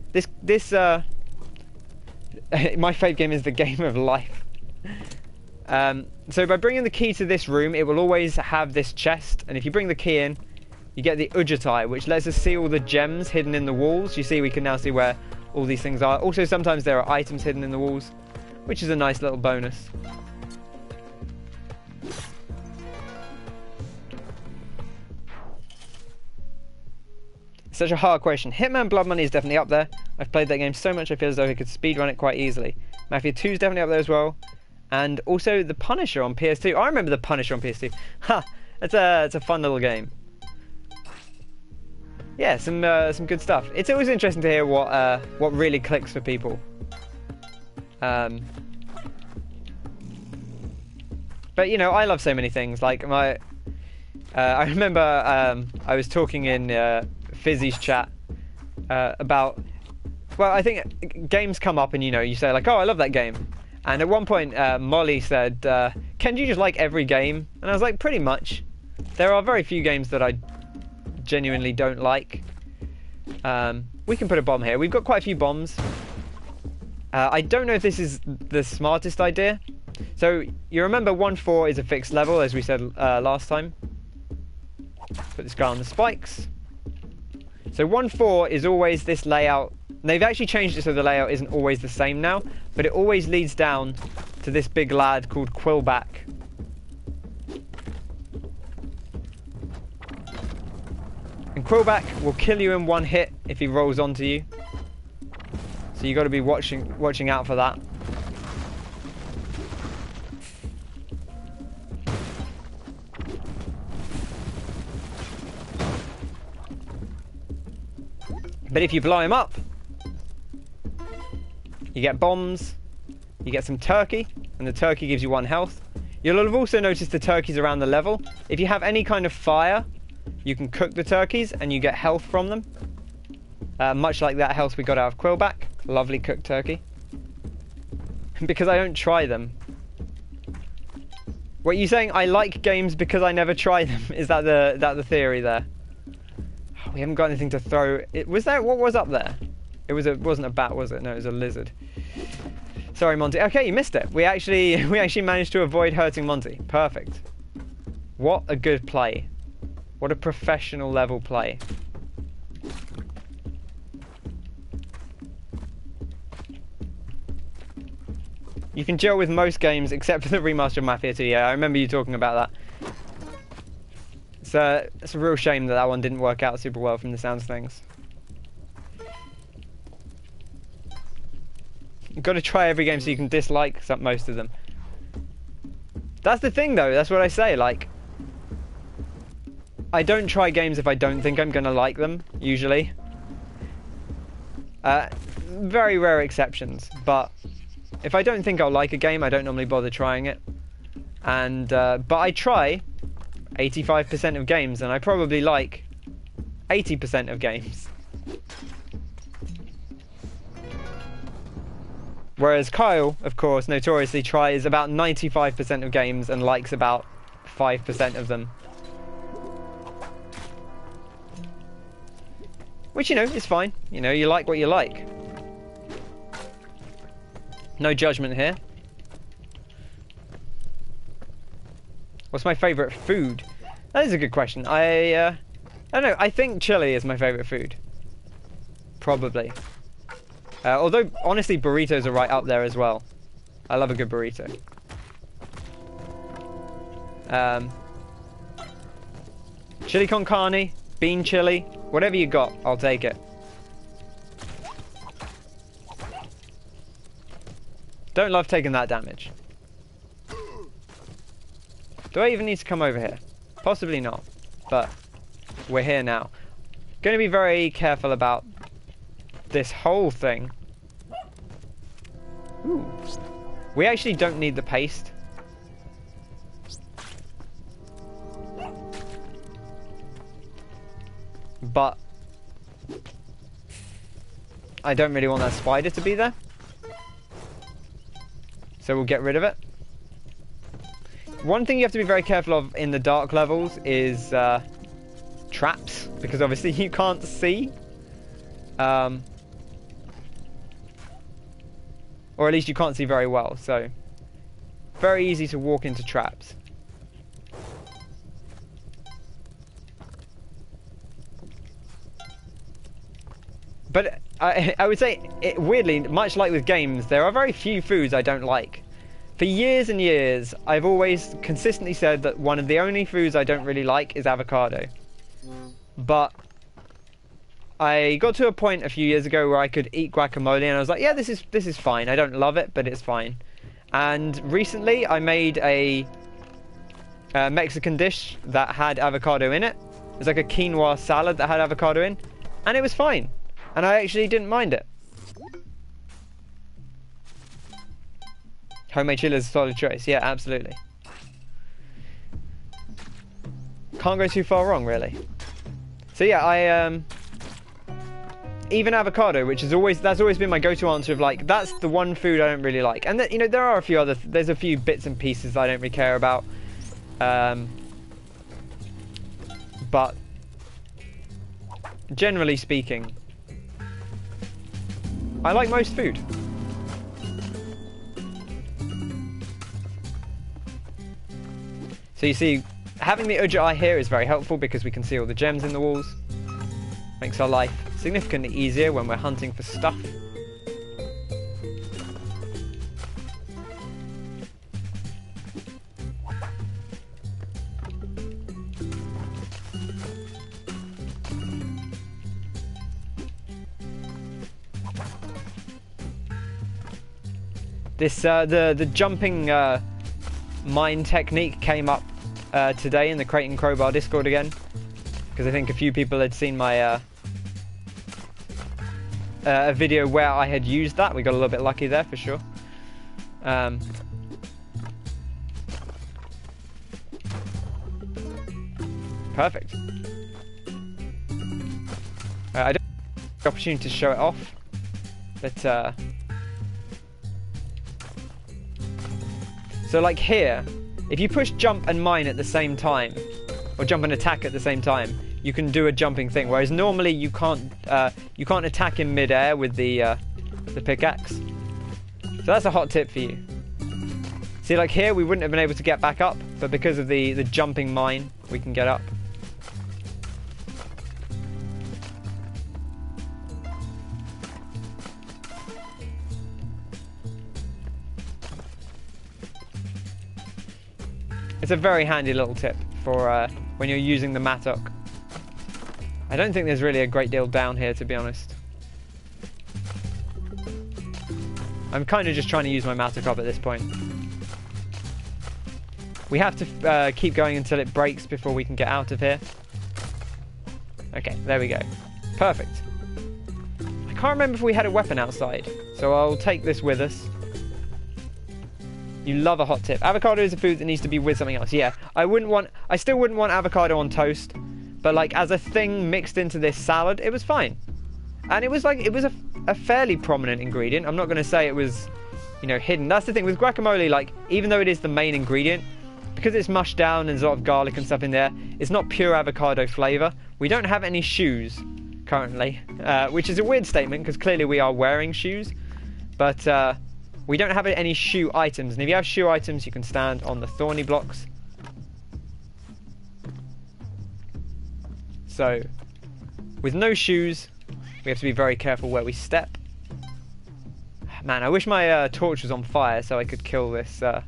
my favourite game is the game of life. So by bringing the key to this room, it will always have this chest, and if you bring the key in, you get the Ujatai, which lets us see all the gems hidden in the walls. You see, we can now see where all these things are. Also, sometimes there are items hidden in the walls, which is a nice little bonus. Such a hard question. Hitman Blood Money is definitely up there. I've played that game so much I feel as though I could speedrun it quite easily. Mafia 2 is definitely up there as well. And also The Punisher on PS2. I remember The Punisher on PS2. Ha! It's a fun little game. Yeah, some good stuff. It's always interesting to hear what really clicks for people. But you know, I love so many things. Like I remember I was talking in Fizzy's chat about, well, I think games come up and you say like, oh, I love that game, and at one point Molly said, Ken, do you just like every game? And I was like, pretty much. There are very few games that I genuinely don't like. We can put a bomb here. We've got quite a few bombs. I don't know if this is the smartest idea. So you remember 1-4 is a fixed level, as we said last time. Put this guy on the spikes. So 1-4 is always this layout. They've actually changed it so the layout isn't always the same now, but it always leads down to this big lad called Quillback. And Quillback will kill you in 1 hit if he rolls onto you. So you got to be watching out for that. But if you blow him up, you get bombs, you get some turkey, and the turkey gives you 1 health. You'll have also noticed the turkeys around the level. If you have any kind of fire, you can cook the turkeys and you get health from them. Much like that health we got out of Quillback. Lovely cooked turkey. Because I don't try them. What, you saying I like games because I never try them? Is that the theory there? We haven't got anything to throw. What was up there? It wasn't a bat, was it? No, it was a lizard. Sorry, Monty. Okay, you missed it. We actually managed to avoid hurting Monty. Perfect. What a good play. What a professional level play. You can gel with most games except for the remaster of Mafia 2. Yeah, I remember you talking about that. It's a real shame that one didn't work out super well from the sounds of things. You've got to try every game so you can dislike most of them. That's the thing though, that's what I say, like, I don't try games if I don't think I'm going to like them, usually. Very rare exceptions, but if I don't think I'll like a game, I don't normally bother trying it. And but I try 85% of games, and I probably like 80% of games. Whereas Kyle, of course, notoriously tries about 95% of games and likes about 5% of them. Which, you know, is fine. You know, you like what you like. No judgment here. What's my favourite food? That is a good question. I don't know. I think chili is my favourite food. Probably. Although, honestly, burritos are right up there as well. I love a good burrito. Chili con carne, bean chili, whatever you got, I'll take it. Don't love taking that damage. Do I even need to come over here? Possibly not, but we're here now. Going to be very careful about this whole thing. Ooh. We actually don't need the paste. But I don't really want that spider to be there. So we'll get rid of it. One thing you have to be very careful of in the dark levels is traps, because obviously you can't see. Or at least you can't see very well, so very easy to walk into traps. But I would say, weirdly, much like with games, there are very few foods I don't like. For years and years, I've always consistently said that one of the only foods I don't really like is avocado. But I got to a point a few years ago where I could eat guacamole, and I was like, yeah, this is fine. I don't love it, but it's fine. And recently, I made a Mexican dish that had avocado in it. It was like a quinoa salad that had avocado in, and it was fine. And I actually didn't mind it. Homemade chili is a solid choice. Yeah, absolutely. Can't go too far wrong, really. So yeah, even avocado, which is that's always been my go-to answer of like, that's the one food I don't really like. And you know, there are a few other, there's a few bits and pieces I don't really care about. But generally speaking, I like most food. So you see, having the Udja eye here is very helpful because we can see all the gems in the walls. Makes our life significantly easier when we're hunting for stuff. This the jumping mine technique came up today in the Crate and Crowbar Discord again, because I think a few people had seen my a video where I had used that. We got a little bit lucky there for sure. Perfect. I don't have the opportunity to show it off, but so like here, if you push jump and mine at the same time, or jump and attack at the same time, you can do a jumping thing. Whereas normally you can't attack in mid-air with the pickaxe. So that's a hot tip for you. See, like here, we wouldn't have been able to get back up, but because of the jumping mine, we can get up. It's a very handy little tip for when you're using the mattock. I don't think there's really a great deal down here, to be honest. I'm kind of just trying to use my mattock up at this point. We have to keep going until it breaks before we can get out of here. Okay, there we go. Perfect. I can't remember if we had a weapon outside, so I'll take this with us. You love a hot tip. Avocado is a food that needs to be with something else. Yeah, I still wouldn't want avocado on toast, but like as a thing mixed into this salad, it was fine. And it was a fairly prominent ingredient. I'm not going to say it was you know, hidden. That's the thing with guacamole, like, even though it is the main ingredient, because it's mushed down and there's a lot of garlic and stuff in there, it's not pure avocado flavour. We don't have any shoes currently, which is a weird statement because clearly we are wearing shoes, but we don't have any shoe items. And if you have shoe items, you can stand on the thorny blocks. So, with no shoes, we have to be very careful where we step. Man, I wish my torch was on fire so I could kill this. I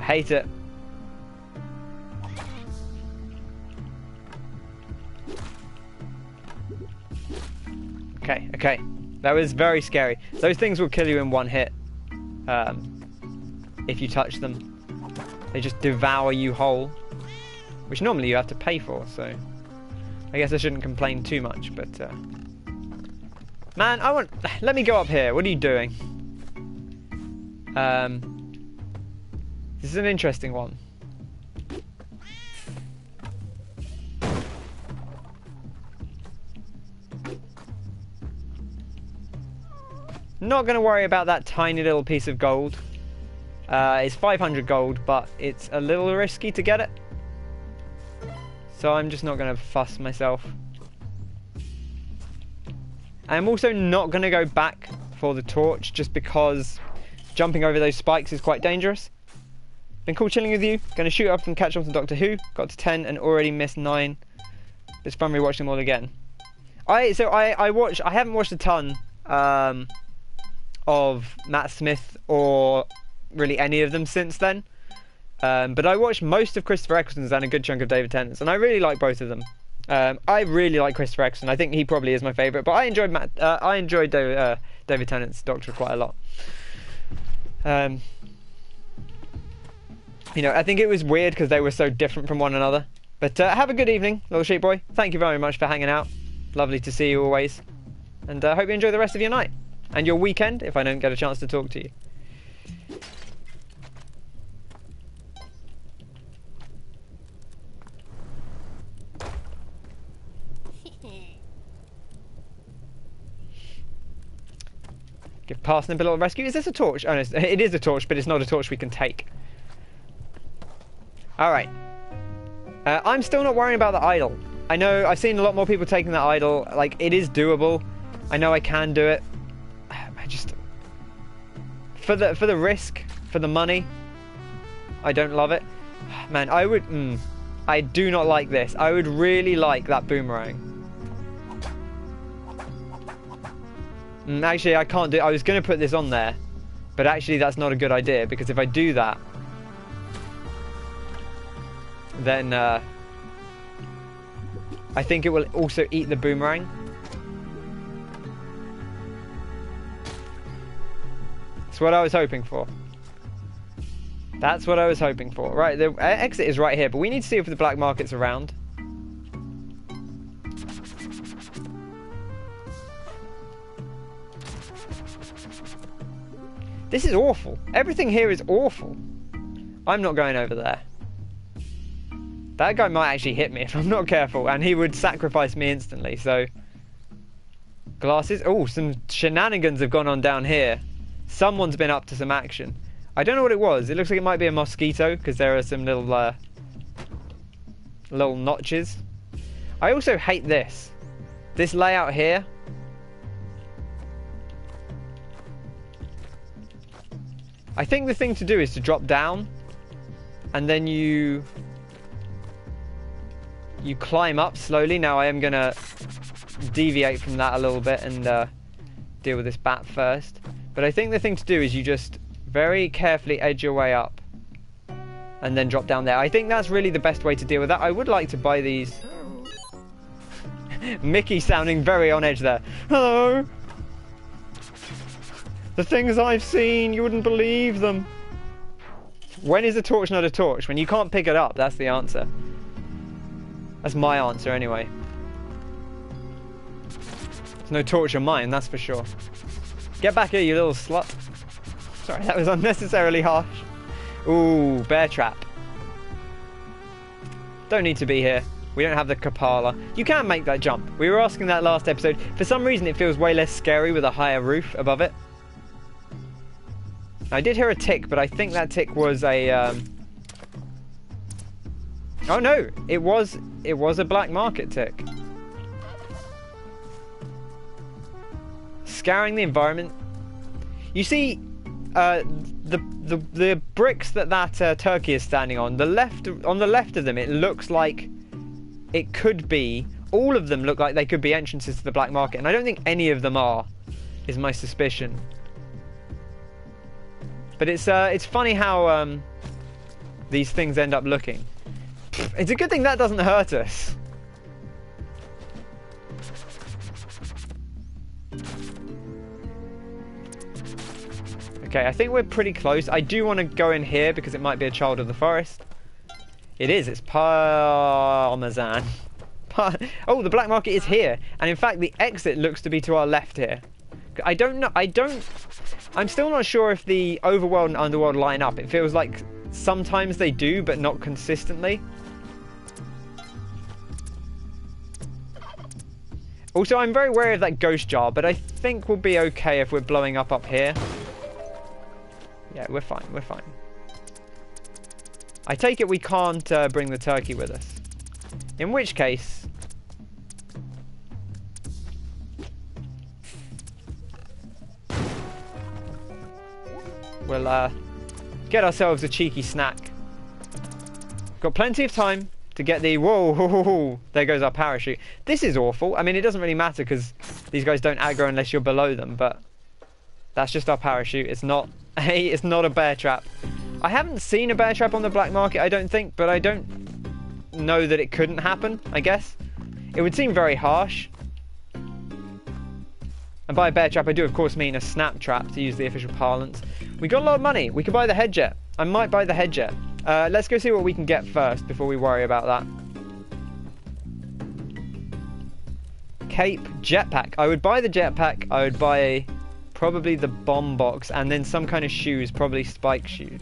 hate it. Okay, okay. That was very scary. Those things will kill you in one hit. If you touch them. They just devour you whole. Which normally you have to pay for, so... I guess I shouldn't complain too much, but... Man, let me go up here. What are you doing? This is an interesting one. Not going to worry about that tiny little piece of gold. It's 500 gold, but it's a little risky to get it. So I'm just not going to fuss myself. I'm also not going to go back for the torch, just because jumping over those spikes is quite dangerous. Been cool chilling with you. Going to shoot up and catch up to Doctor Who. Got to 10 and already missed 9. It's fun rewatching them all again. I haven't watched a ton of Matt Smith or really any of them since then. But I watched most of Christopher Eccleston's and a good chunk of David Tennant's, and I really like both of them. I really like Christopher Eccleston. I think he probably is my favourite, but I enjoyed David Tennant's Doctor quite a lot. You know, I think it was weird because they were so different from one another. But have a good evening, little sheep boy. Thank you very much for hanging out. Lovely to see you always. And I hope you enjoy the rest of your night. And your weekend, if I don't get a chance to talk to you. Give Parsnip a little rescue. Is this a torch? Oh, no, it is a torch, but it's not a torch we can take. Alright. I'm still not worrying about the idol. I know I've seen a lot more people taking that idol. Like, it is doable. I know I can do it. I just... For the risk, for the money, I don't love it. Man, I do not like this. I would really like that boomerang. Actually, I can't do it. I was going to put this on there, but actually that's not a good idea, because if I do that, then I think it will also eat the boomerang. That's what I was hoping for. That's what I was hoping for. Right, the exit is right here, but we need to see if the black market's around. This is awful. Everything here is awful. I'm not going over there. That guy might actually hit me if I'm not careful, and he would sacrifice me instantly, so... Glasses. Oh, some shenanigans have gone on down here. Someone's been up to some action. I don't know what it was. It looks like it might be a mosquito, because there are some little notches. I also hate this. This layout here. I think the thing to do is to drop down, and then you climb up slowly. Now I am going to deviate from that a little bit and deal with this bat first. But I think the thing to do is you just very carefully edge your way up and then drop down there. I think that's really the best way to deal with that. I would like to buy these. Mickey sounding very on edge there. Hello. The things I've seen, you wouldn't believe them. When is a torch not a torch? When you can't pick it up, that's the answer. That's my answer anyway. There's no torch on mine, that's for sure. Get back here, you little slut. Sorry, that was unnecessarily harsh. Ooh, bear trap. Don't need to be here. We don't have the Kapala. You can make that jump. We were asking that last episode. For some reason, it feels way less scary with a higher roof above it. I did hear a tick, but I think that tick was a... Oh no, it was a black market tick. Scouring the environment. You see, the bricks that turkey is standing on the left of them, it looks like it could be. All of them look like they could be entrances to the black market, and I don't think any of them are. Is my suspicion. But it's funny how these things end up looking. It's a good thing that doesn't hurt us. Okay, I think we're pretty close. I do want to go in here because it might be a child of the forest. It is. It's Parmesan. Oh, the black market is here. And in fact, the exit looks to be to our left here. I don't know. I'm still not sure if the overworld and underworld line up. It feels like sometimes they do, but not consistently. Also, I'm very wary of that ghost jar, but I think we'll be okay if we're blowing up here. Yeah, we're fine, we're fine. I take it we can't bring the turkey with us. In which case... we'll get ourselves a cheeky snack. Got plenty of time to get the... Whoa, there goes our parachute. This is awful. I mean, it doesn't really matter because these guys don't aggro unless you're below them, but that's just our parachute. It's not a bear trap. I haven't seen a bear trap on the black market, I don't think, but I don't know that it couldn't happen, I guess. It would seem very harsh. And by a bear trap, I do of course mean a snap trap, to use the official parlance. We got a lot of money. We could buy the head jet. I might buy the head jet. Let's go see what we can get first before we worry about that. Cape jetpack. I would buy the jetpack. I would buy probably the bomb box and then some kind of shoes, probably spike shoes.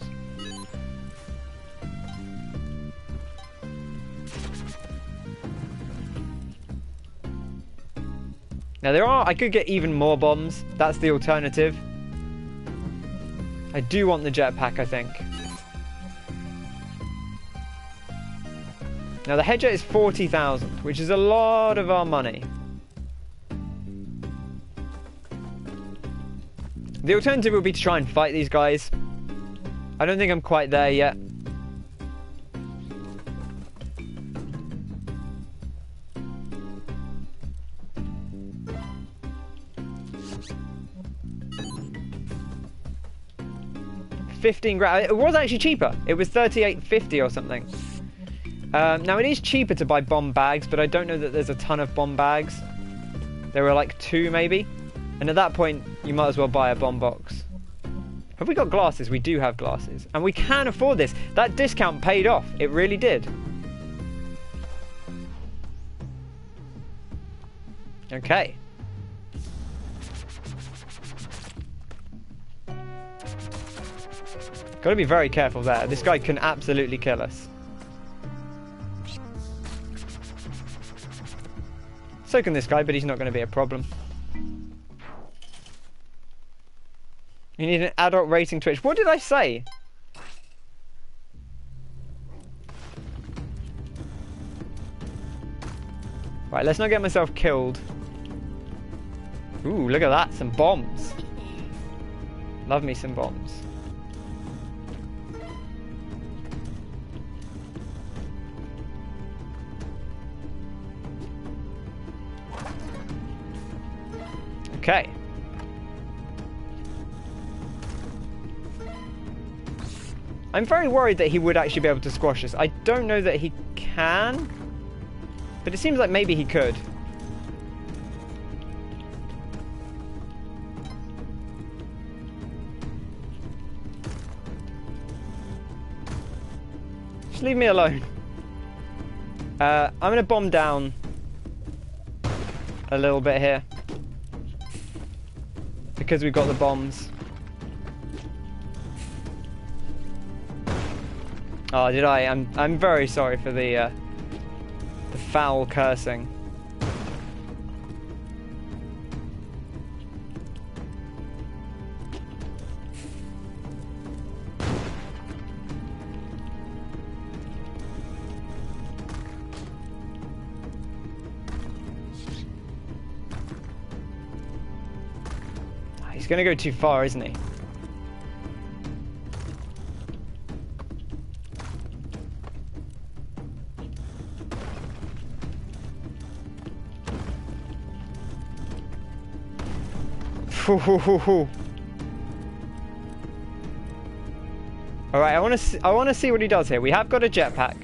Now I could get even more bombs. That's the alternative. I do want the jetpack, I think. Now the head jet is 40,000, which is a lot of our money. The alternative would be to try and fight these guys. I don't think I'm quite there yet. £15,000. It was actually cheaper. It was 38.50 or something. Now it is cheaper to buy bomb bags, but I don't know that there's a ton of bomb bags. There were like 2 maybe. And at that point, you might as well buy a bomb box. Have we got glasses? We do have glasses. And we can afford this. That discount paid off. It really did. Okay. Got to be very careful there. This guy can absolutely kill us. So can this guy, but he's not going to be a problem. You need an adult rating Twitch. What did I say? Right, let's not get myself killed. Ooh, look at that. Some bombs. Love me some bombs. Okay. I'm very worried that he would actually be able to squash us. I don't know that he can, but it seems like maybe he could. Just leave me alone. I'm going to bomb down a little bit here because we've got the bombs. Oh, did I? I'm very sorry for the The foul cursing. He's going to go too far, isn't he? All right, I want to see what he does here. We have got a jetpack.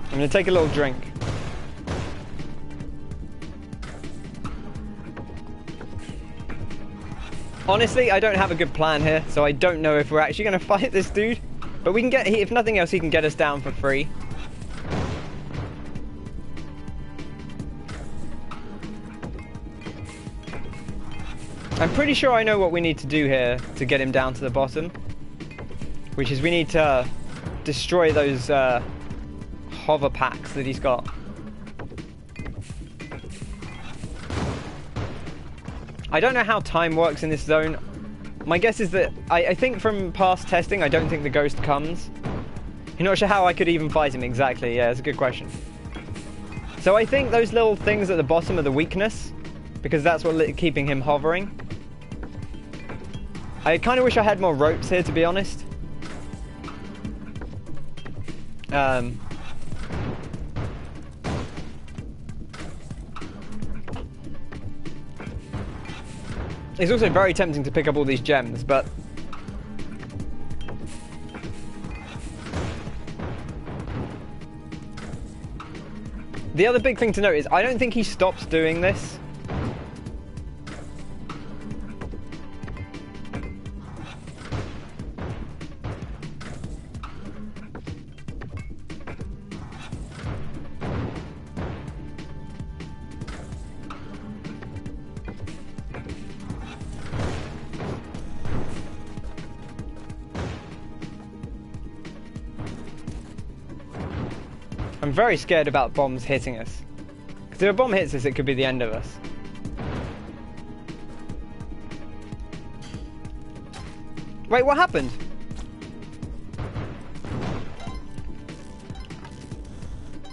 I'm going to take a little drink. Honestly, I don't have a good plan here, so I don't know if we're actually going to fight this dude. But we can get, if nothing else, he can get us down for free. I'm pretty sure I know what we need to do here to get him down to the bottom. Which is we need to destroy those hover packs that he's got. I don't know how time works in this zone. My guess is that, I think from past testing, I don't think the ghost comes. You're not sure how I could even fight him exactly. Yeah, it's a good question. So I think those little things at the bottom are the weakness, because that's what's keeping him hovering. I kind of wish I had more ropes here, to be honest. It's also very tempting to pick up all these gems, but the other big thing to note is I don't think he stops doing this. I'm very scared about bombs hitting us. Because if a bomb hits us, it could be the end of us. Wait, what happened?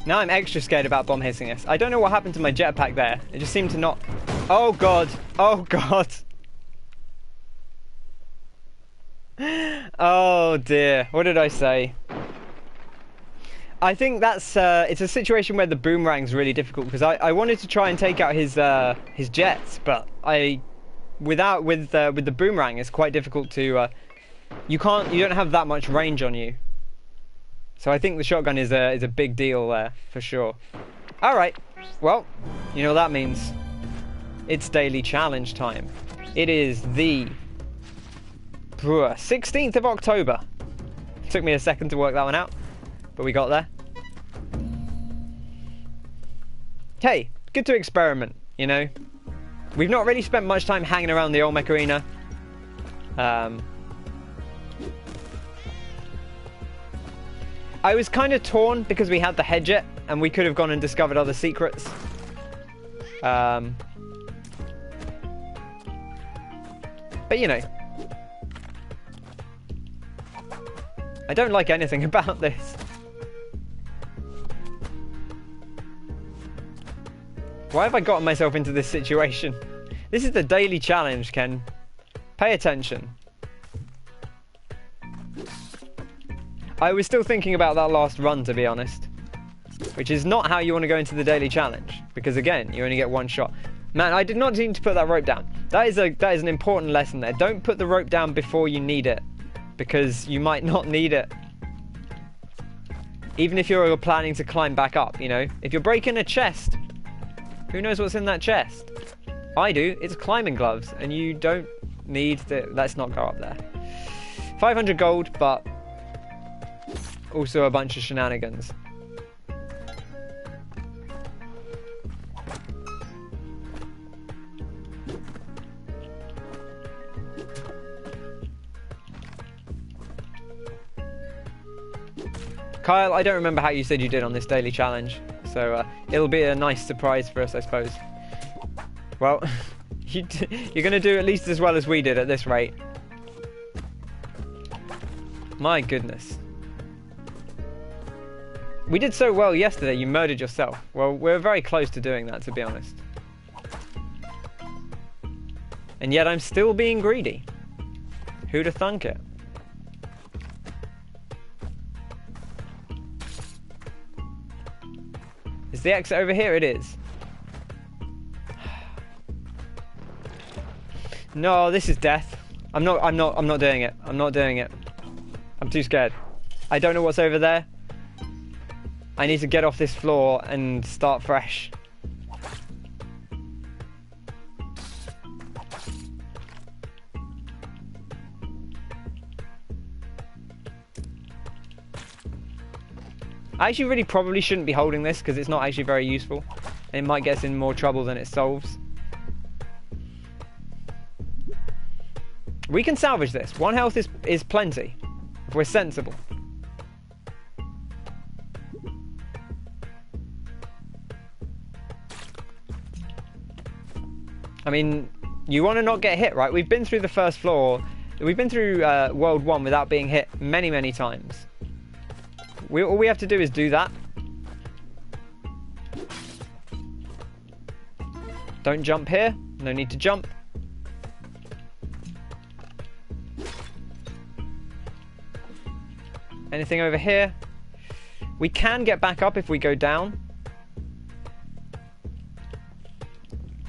Now I'm extra scared about bomb hitting us. I don't know what happened to my jetpack there. It just seemed to not... Oh god! Oh god! Oh dear, what did I say? I think that's it's a situation where the boomerang's really difficult because I wanted to try and take out his jets, but with the boomerang it's quite difficult to you don't have that much range on you. So I think the shotgun is a big deal there for sure. All right, well, you know what that means. It's daily challenge time. It is the 16th of October. Took me a second to work that one out. But we got there. Hey, good to experiment, you know. We've not really spent much time hanging around the Olmec Arena. I was kind of torn because we had the head jet and we could have gone and discovered other secrets. But you know, I don't like anything about this. Why have I gotten myself into this situation? This is the daily challenge, Ken. Pay attention. I was still thinking about that last run, to be honest. Which is not how you want to go into the daily challenge. Because again, you only get one shot. Man, I did not need to put that rope down. That is an important lesson there. Don't put the rope down before you need it. Because you might not need it. Even if you're planning to climb back up, you know. If you're breaking a chest... Who knows what's in that chest? I do. It's climbing gloves, and you don't need to... Let's not go up there. 500 gold, but also a bunch of shenanigans. Kyle, I don't remember how you said you did on this daily challenge, so it'll be a nice surprise for us, I suppose. Well, you're going to do at least as well as we did at this rate. My goodness. We did so well yesterday, you murdered yourself. Well, we're very close to doing that, to be honest. And yet I'm still being greedy. Who'd have thunk it? Is the exit over here? It is. No, this is death. I'm not doing it. I'm not doing it. I'm too scared. I don't know what's over there. I need to get off this floor and start fresh. I actually really probably shouldn't be holding this because it's not actually very useful. It might get us in more trouble than it solves. We can salvage this. 1 health is plenty if we're sensible. I mean, you want to not get hit, right? We've been through the first floor. We've been through World 1 without being hit many, many times. All we have to do is do that. Don't jump here. No need to jump. Anything over here? We can get back up if we go down.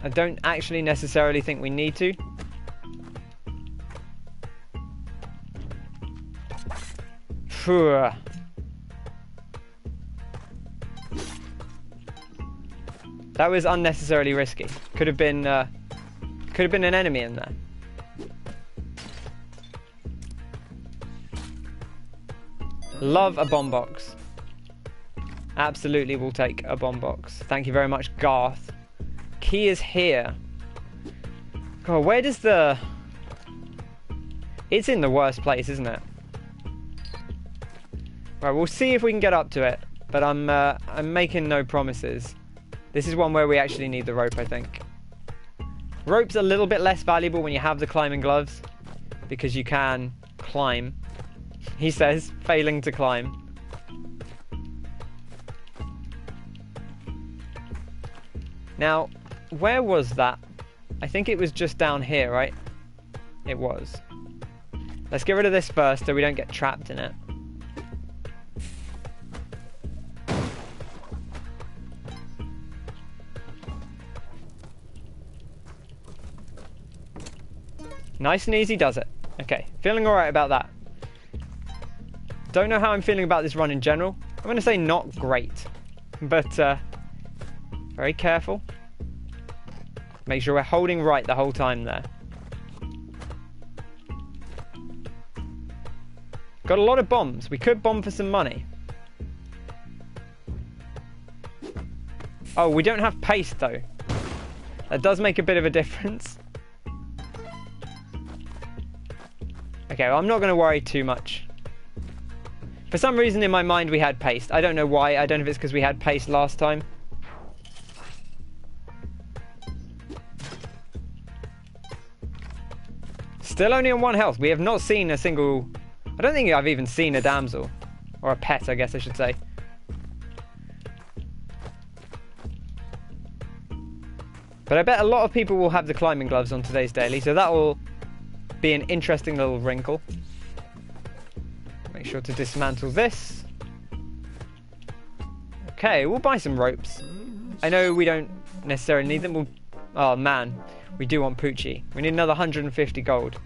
I don't actually necessarily think we need to. Phew. That was unnecessarily risky. Could have been an enemy in there. Love a bomb box. Absolutely will take a bomb box. Thank you very much, Garth. Key is here. God, where does the... It's in the worst place, isn't it? Right, we'll see if we can get up to it. But I'm making no promises. This is one where we actually need the rope, I think. Rope's a little bit less valuable when you have the climbing gloves. Because you can climb. He says, failing to climb. Now, where was that? I think it was just down here, right? It was. Let's get rid of this first so we don't get trapped in it. Nice and easy does it. Okay, feeling alright about that. Don't know how I'm feeling about this run in general. I'm going to say not great. But, very careful. Make sure we're holding right the whole time there. Got a lot of bombs. We could bomb for some money. Oh, we don't have paste though. That does make a bit of a difference. Okay, well, I'm not going to worry too much. For some reason in my mind we had paste. I don't know why. I don't know if it's because we had paste last time. Still only on 1 health. We have not seen a single... I don't think I've even seen a damsel. Or a pet, I guess I should say. But I bet a lot of people will have the climbing gloves on today's daily, so that will be an interesting little wrinkle. Make sure to dismantle this. Okay, we'll buy some ropes. I know we don't necessarily need them. Oh man, we do want Poochie. We need another 150 gold.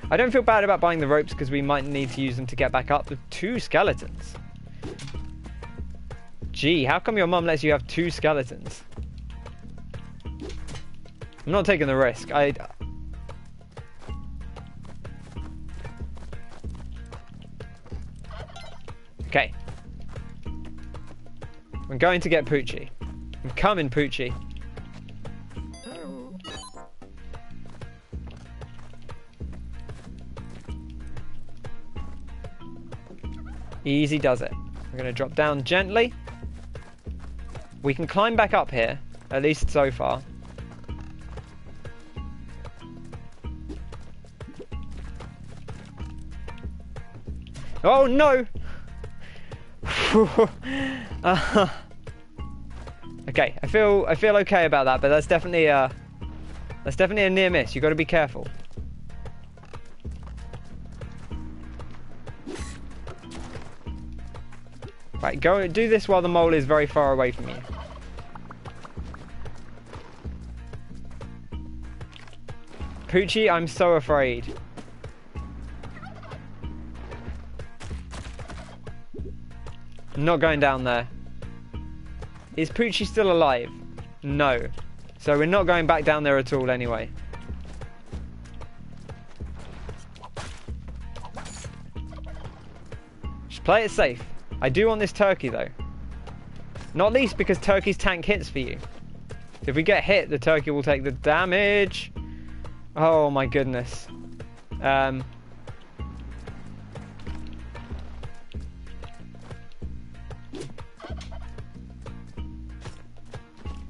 I don't feel bad about buying the ropes because we might need to use them to get back up with 2 skeletons. Gee, how come your mum lets you have 2 skeletons? I'm not taking the risk. Okay. I'm going to get Poochie. I'm coming, Poochie. Easy does it. We're going to drop down gently. We can climb back up here, at least so far. Oh no! Okay, I feel okay about that, but that's definitely a near miss. You got to be careful. Right, go do this while the mole is very far away from you. Poochie, I'm so afraid. I'm not going down there. Is Poochie still alive? No. So we're not going back down there at all anyway. Just play it safe. I do want this turkey though. Not least because turkey's tank hits for you. If we get hit, the turkey will take the damage. Oh my goodness.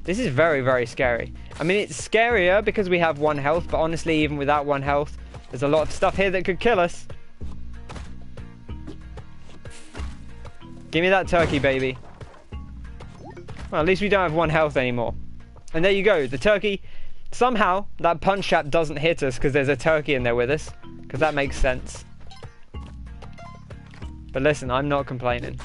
This is very, very scary. I mean, it's scarier because we have 1 health, but honestly, even without 1 health, there's a lot of stuff here that could kill us. Give me that turkey, baby. Well, at least we don't have 1 health anymore. And there you go. The turkey, somehow, that punch trap doesn't hit us because there's a turkey in there with us. Because that makes sense. But listen, I'm not complaining.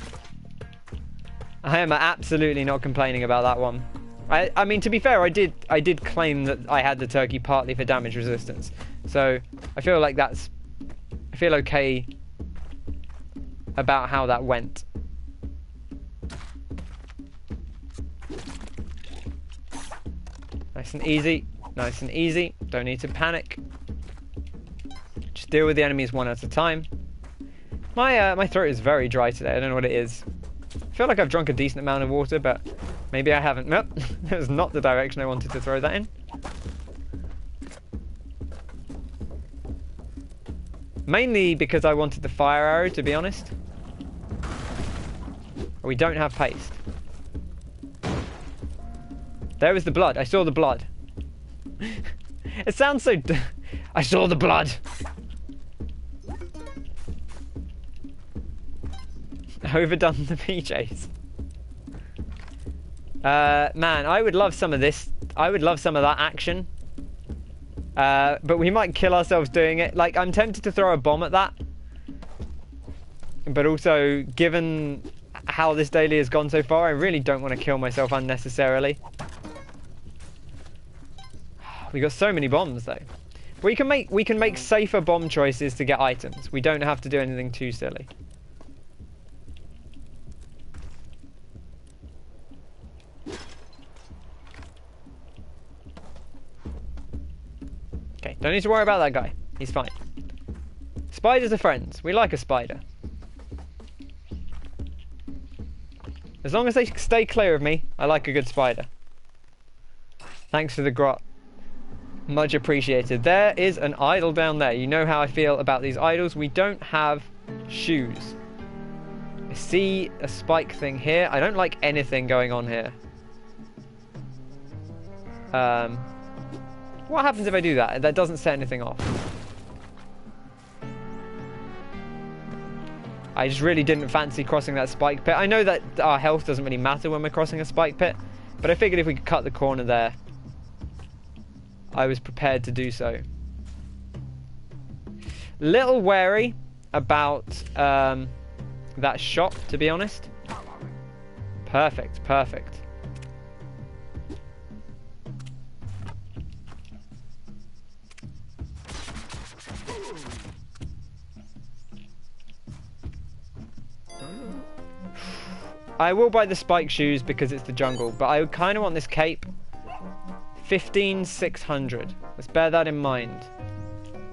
I am absolutely not complaining about that one. I mean, to be fair, I did claim that I had the turkey partly for damage resistance. So, I feel like I feel okay about how that went. Nice and easy. Nice and easy. Don't need to panic. Just deal with the enemies one at a time. My throat is very dry today. I don't know what it is. I feel like I've drunk a decent amount of water, but maybe I haven't. Nope. That was not the direction I wanted to throw that in. Mainly because I wanted the fire arrow, to be honest. We don't have paste. There was the blood. I saw the blood. It sounds so... I saw the blood. Overdone the PJs. Man, I would love some of this. I would love some of that action. But we might kill ourselves doing it. Like, I'm tempted to throw a bomb at that. But also, given how this daily has gone so far, I really don't want to kill myself unnecessarily. We got so many bombs though. We can make safer bomb choices to get items. We don't have to do anything too silly. Okay, don't need to worry about that guy. He's fine. Spiders are friends. We like a spider. As long as they stay clear of me, I like a good spider. Thanks for the grot. Much appreciated. There is an idol down there. You know how I feel about these idols. We don't have shoes. I see a spike thing here. I don't like anything going on here. What happens if I do that? That doesn't set anything off. I just really didn't fancy crossing that spike pit. I know that our health doesn't really matter when we're crossing a spike pit, but I figured if we could cut the corner there, I was prepared to do so. Little wary about that shop, to be honest. Perfect, perfect. I will buy the spike shoes because it's the jungle, but I kind of want this cape. 15,600. Let's bear that in mind.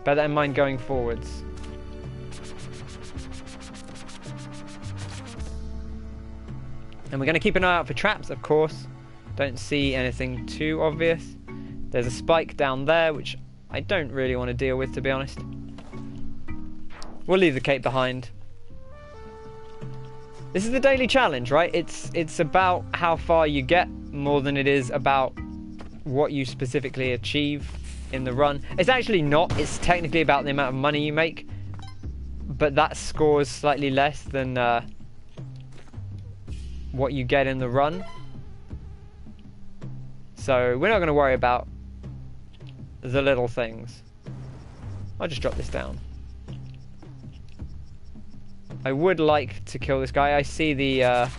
Bear that in mind going forwards. And we're going to keep an eye out for traps, of course. Don't see anything too obvious. There's a spike down there, which I don't really want to deal with, to be honest. We'll leave the cape behind. This is the daily challenge, right? It's about how far you get more than it is about what you specifically achieve in the run. It's actually not. It's technically about the amount of money you make, but that scores slightly less than what you get in the run. So we're not going to worry about the little things. I'll just drop this down. I would like to kill this guy. I see the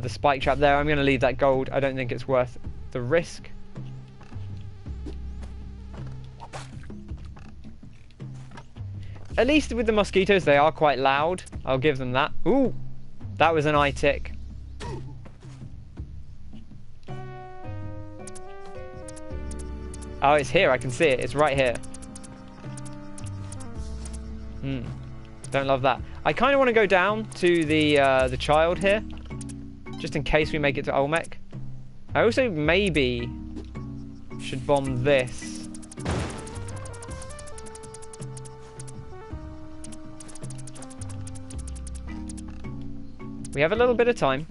spike trap there. I'm going to leave that gold. I don't think it's worth the risk. At least with the mosquitoes, they are quite loud. I'll give them that. Ooh, that was an eye tick. Oh, it's here. I can see it. It's right here. Don't love that. I kind of want to go down to the child here, just in case we make it to Olmec. I also maybe should bomb this. We have a little bit of time.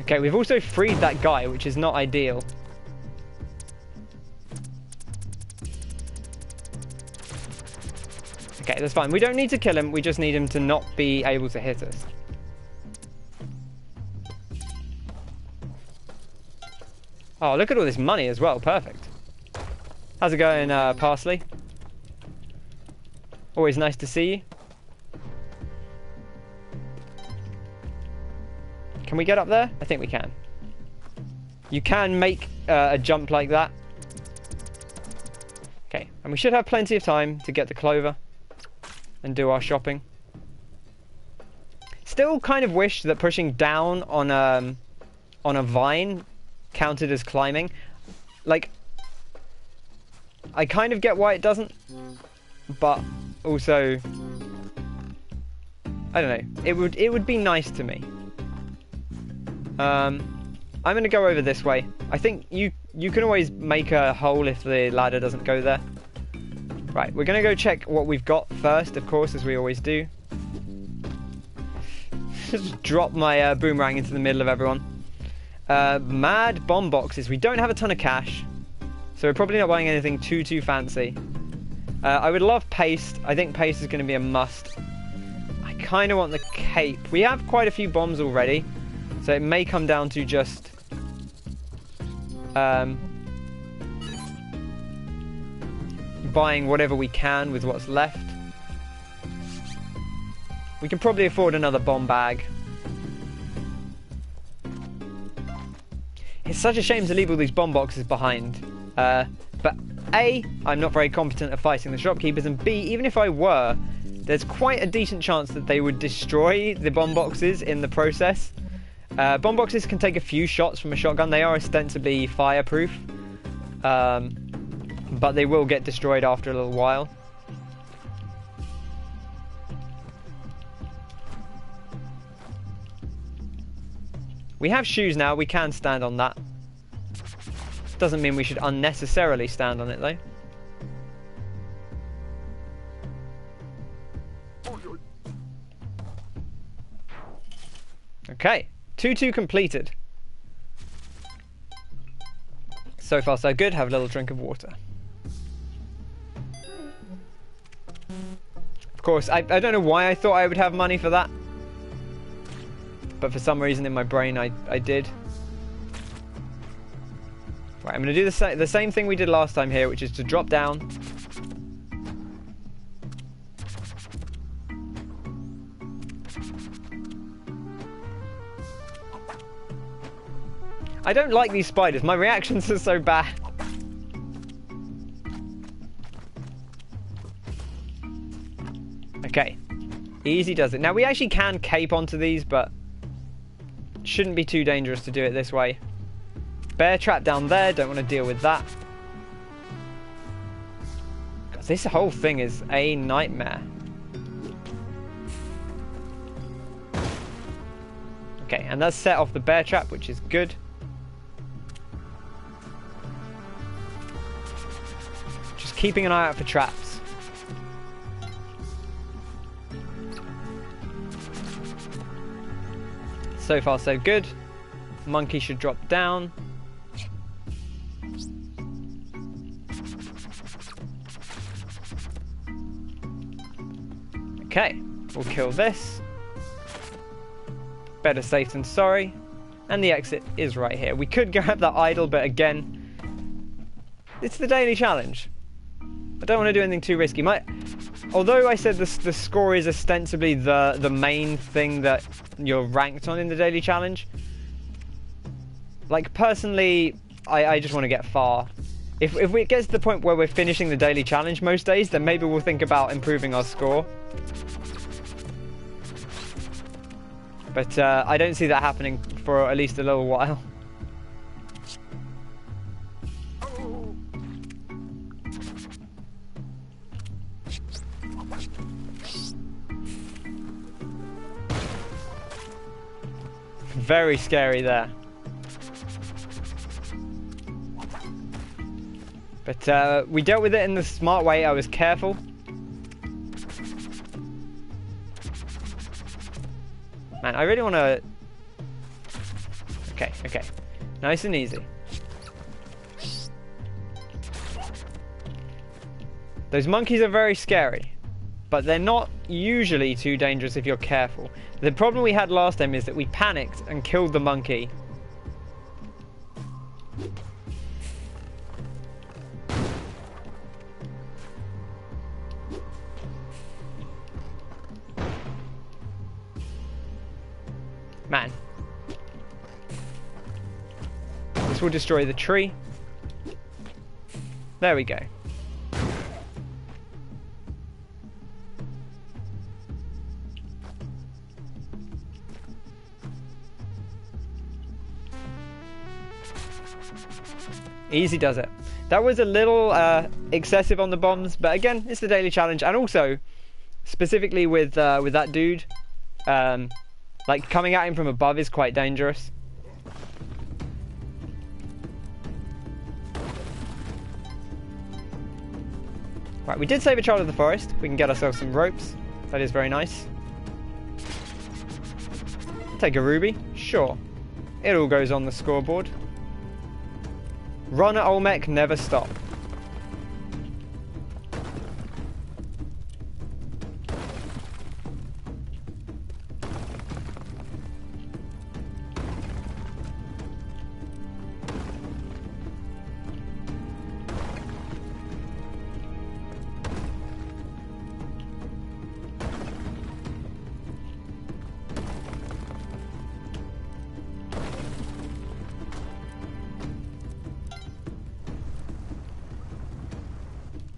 Okay, we've also freed that guy, which is not ideal. Okay, that's fine. We don't need to kill him. We just need him to not be able to hit us. Oh, look at all this money as well. Perfect. How's it going, Parsley? Always nice to see you. Can we get up there? I think we can. You can make a jump like that. Okay, and we should have plenty of time to get the clover and do our shopping. Still kind of wish that pushing down on a vine counted as climbing. Like, I kind of get why it doesn't, but also I don't know. It would be nice to me. I'm going to go over this way. I think you can always make a hole if the ladder doesn't go there. Right, we're going to go check what we've got first, of course, as we always do. Just drop my boomerang into the middle of everyone. Mad bomb boxes. We don't have a ton of cash, so we're probably not buying anything too fancy. I would love paste. I think paste is going to be a must. I kind of want the cape. We have quite a few bombs already, so it may come down to just buying whatever we can with what's left. We can probably afford another bomb bag. It's such a shame to leave all these bomb boxes behind. But A, I'm not very competent at fighting the shopkeepers, and B, even if I were, there's quite a decent chance that they would destroy the bomb boxes in the process. Bomb boxes can take a few shots from a shotgun. They are ostensibly fireproof, but they will get destroyed after a little while. We have shoes now. We can stand on that. Doesn't mean we should unnecessarily stand on it, though. Okay. 2-2 completed. So far, so good. Have a little drink of water. Of course, I don't know why I thought I would have money for that, but for some reason in my brain I did. Right, I'm going to do the same thing we did last time here, which is to drop down. I don't like these spiders. My reactions are so bad. Okay. Easy does it. Now, we actually can cape onto these, but shouldn't be too dangerous to do it this way. Bear trap down there. Don't want to deal with that. God, this whole thing is a nightmare. Okay, and that's set off the bear trap, which is good. Just keeping an eye out for traps. So far, so good. Monkey should drop down. Okay, we'll kill this. Better safe than sorry. And the exit is right here. We could grab that idol, but again, it's the daily challenge. I don't want to do anything too risky. Although I said the score is ostensibly the main thing that you're ranked on in the daily challenge, like personally, I just want to get far. If it gets to the point where we're finishing the daily challenge most days, then maybe we'll think about improving our score. But I don't see that happening for at least a little while. Very scary there. But we dealt with it in the smart way. I was careful. Man, I really want to... Okay, okay. Nice and easy. Those monkeys are very scary, but they're not usually too dangerous if you're careful. The problem we had last time is that we panicked and killed the monkey. Man. This will destroy the tree. There we go. Easy does it. That was a little excessive on the bombs, but again, it's the daily challenge, and also specifically with that dude, like coming at him from above is quite dangerous. Right, we did save a child of the forest. We can get ourselves some ropes. That is very nice. Take a ruby, sure. It all goes on the scoreboard. Run, Olmec, never stop.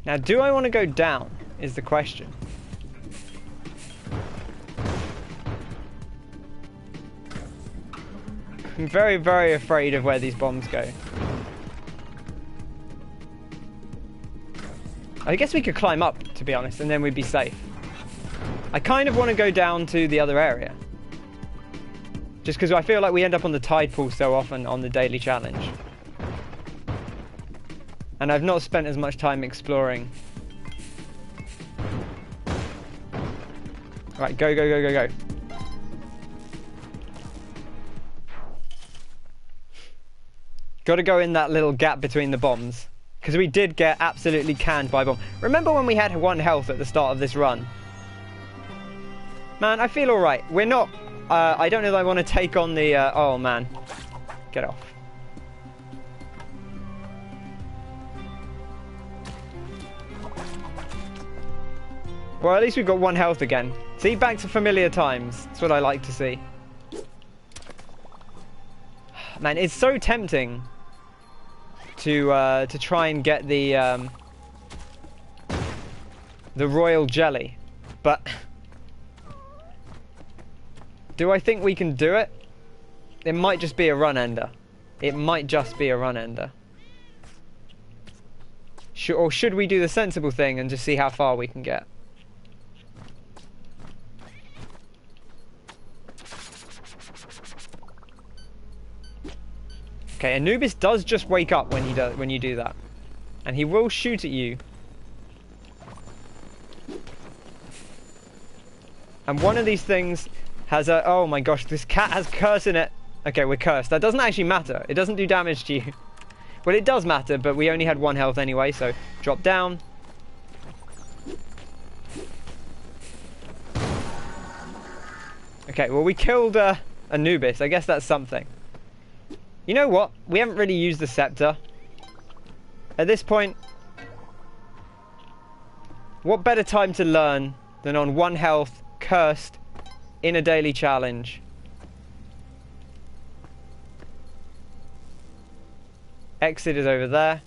Now, do I want to go down, is the question. I'm very, very afraid of where these bombs go. I guess we could climb up, to be honest, and then we'd be safe. I kind of want to go down to the other area. Just because I feel like we end up on the tide pool so often on the daily challenge. And I've not spent as much time exploring. Right, go, go, go, go, go. Got to go in that little gap between the bombs. Because we did get absolutely canned by bomb. Remember when we had 1 health at the start of this run? Man, I feel alright. We're not... I don't know that I want to take on the... oh, man. Get off. Well, at least we've got 1 health again. See, back to familiar times. That's what I like to see. Man, it's so tempting to try and get the royal jelly, but do I think we can do it? It might just be a run ender. It might just be a run ender. Or should we do the sensible thing and just see how far we can get? Okay, Anubis does just wake up when you do that. And he will shoot at you. And one of these things has a... Oh my gosh, this cat has curse in it. Okay, we're cursed. That doesn't actually matter. It doesn't do damage to you. Well, it does matter, but we only had 1 health anyway, so drop down. Okay, well, we killed Anubis. I guess that's something. You know what? We haven't really used the scepter. At this point, what better time to learn than on 1 health, cursed, in a daily challenge? Exit is over there.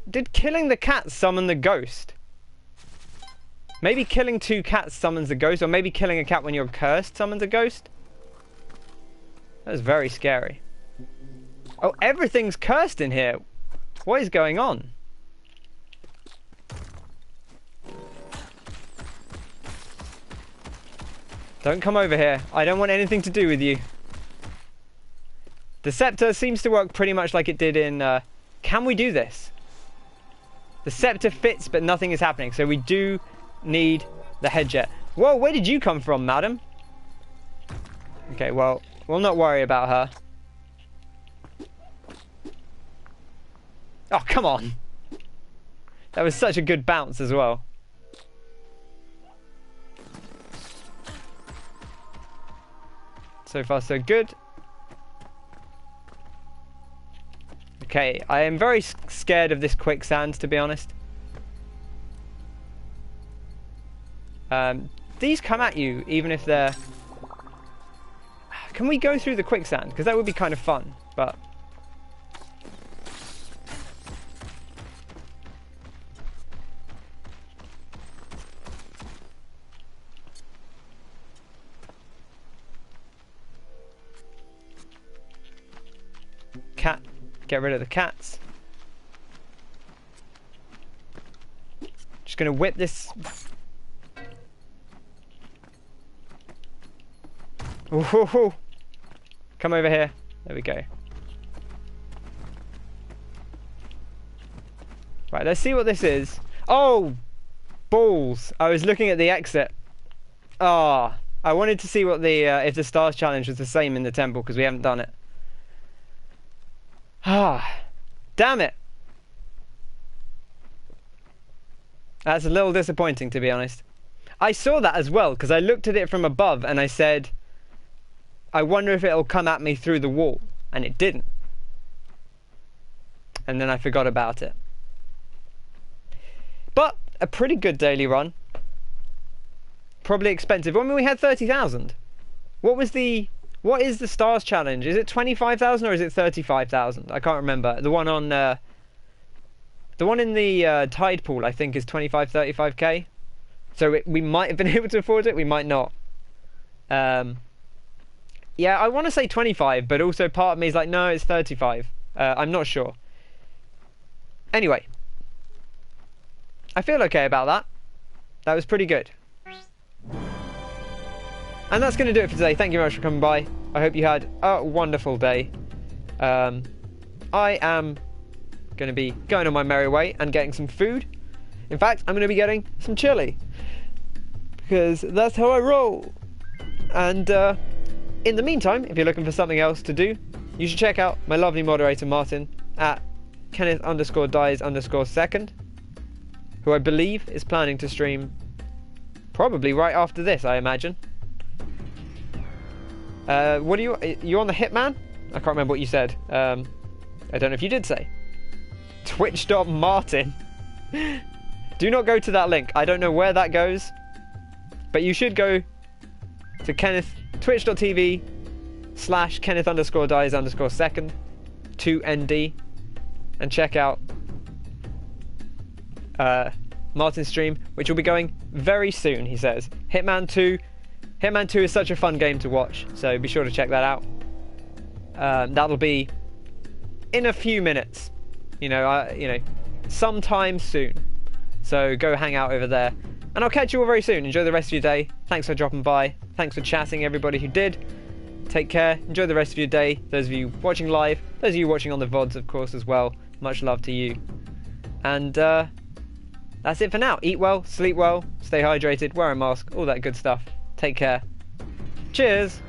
Did killing the cat summon the ghost? Maybe killing 2 cats summons a ghost, or maybe killing a cat when you're cursed summons a ghost? That was very scary. Oh, everything's cursed in here. What is going on? Don't come over here. I don't want anything to do with you. The scepter seems to work pretty much like it did in... Can we do this? The scepter fits, but nothing is happening. So we do need the head jet. Whoa, where did you come from, madam? Okay, well, we'll not worry about her. Oh, come on. That was such a good bounce as well. So far, so good. Okay, I am very scared of this quicksand, to be honest. These come at you, even if they're... Can we go through the quicksand? Because that would be kind of fun, but... Cat. Get rid of the cats. Just gonna whip this. Ooh, come over here. There we go. Right, let's see what this is. Oh, balls! I was looking at the exit. Ah, I wanted to see what the if the stars challenge was the same in the temple because we haven't done it. Ah, damn it. That's a little disappointing, to be honest. I saw that as well, because I looked at it from above and I said, I wonder if it'll come at me through the wall. And it didn't. And then I forgot about it. But a pretty good daily run. Probably expensive. I mean, we had 30,000. What is the stars challenge? Is it 25,000 or is it 35,000? I can't remember. The one on the one in the tide pool, I think, is 35k. So we might have been able to afford it. We might not. Yeah, I want to say 25, but also part of me is like, no, it's 35. I'm not sure. Anyway, I feel okay about that. That was pretty good. And that's going to do it for today. Thank you very much for coming by. I hope you had a wonderful day. I am going to be going on my merry way and getting some food. In fact, I'm going to be getting some chili. Because that's how I roll. And in the meantime, if you're looking for something else to do, you should check out my lovely moderator Martin at Kenneth_dies_second, who I believe is planning to stream probably right after this, I imagine. What are you on the Hitman? I can't remember what you said. I don't know if you did say. Twitch.martin. Do not go to that link. I don't know where that goes. But you should go to twitch.tv/Kenneth_dies_second 2ND and check out Martin's stream, which will be going very soon, he says. Hitman 2 is such a fun game to watch, so be sure to check that out. That'll be in a few minutes, sometime soon. So go hang out over there. And I'll catch you all very soon. Enjoy the rest of your day. Thanks for dropping by. Thanks for chatting, everybody who did. Take care. Enjoy the rest of your day. Those of you watching live. Those of you watching on the VODs, of course, as well. Much love to you. And that's it for now. Eat well, sleep well, stay hydrated, wear a mask, all that good stuff. Take care. Cheers!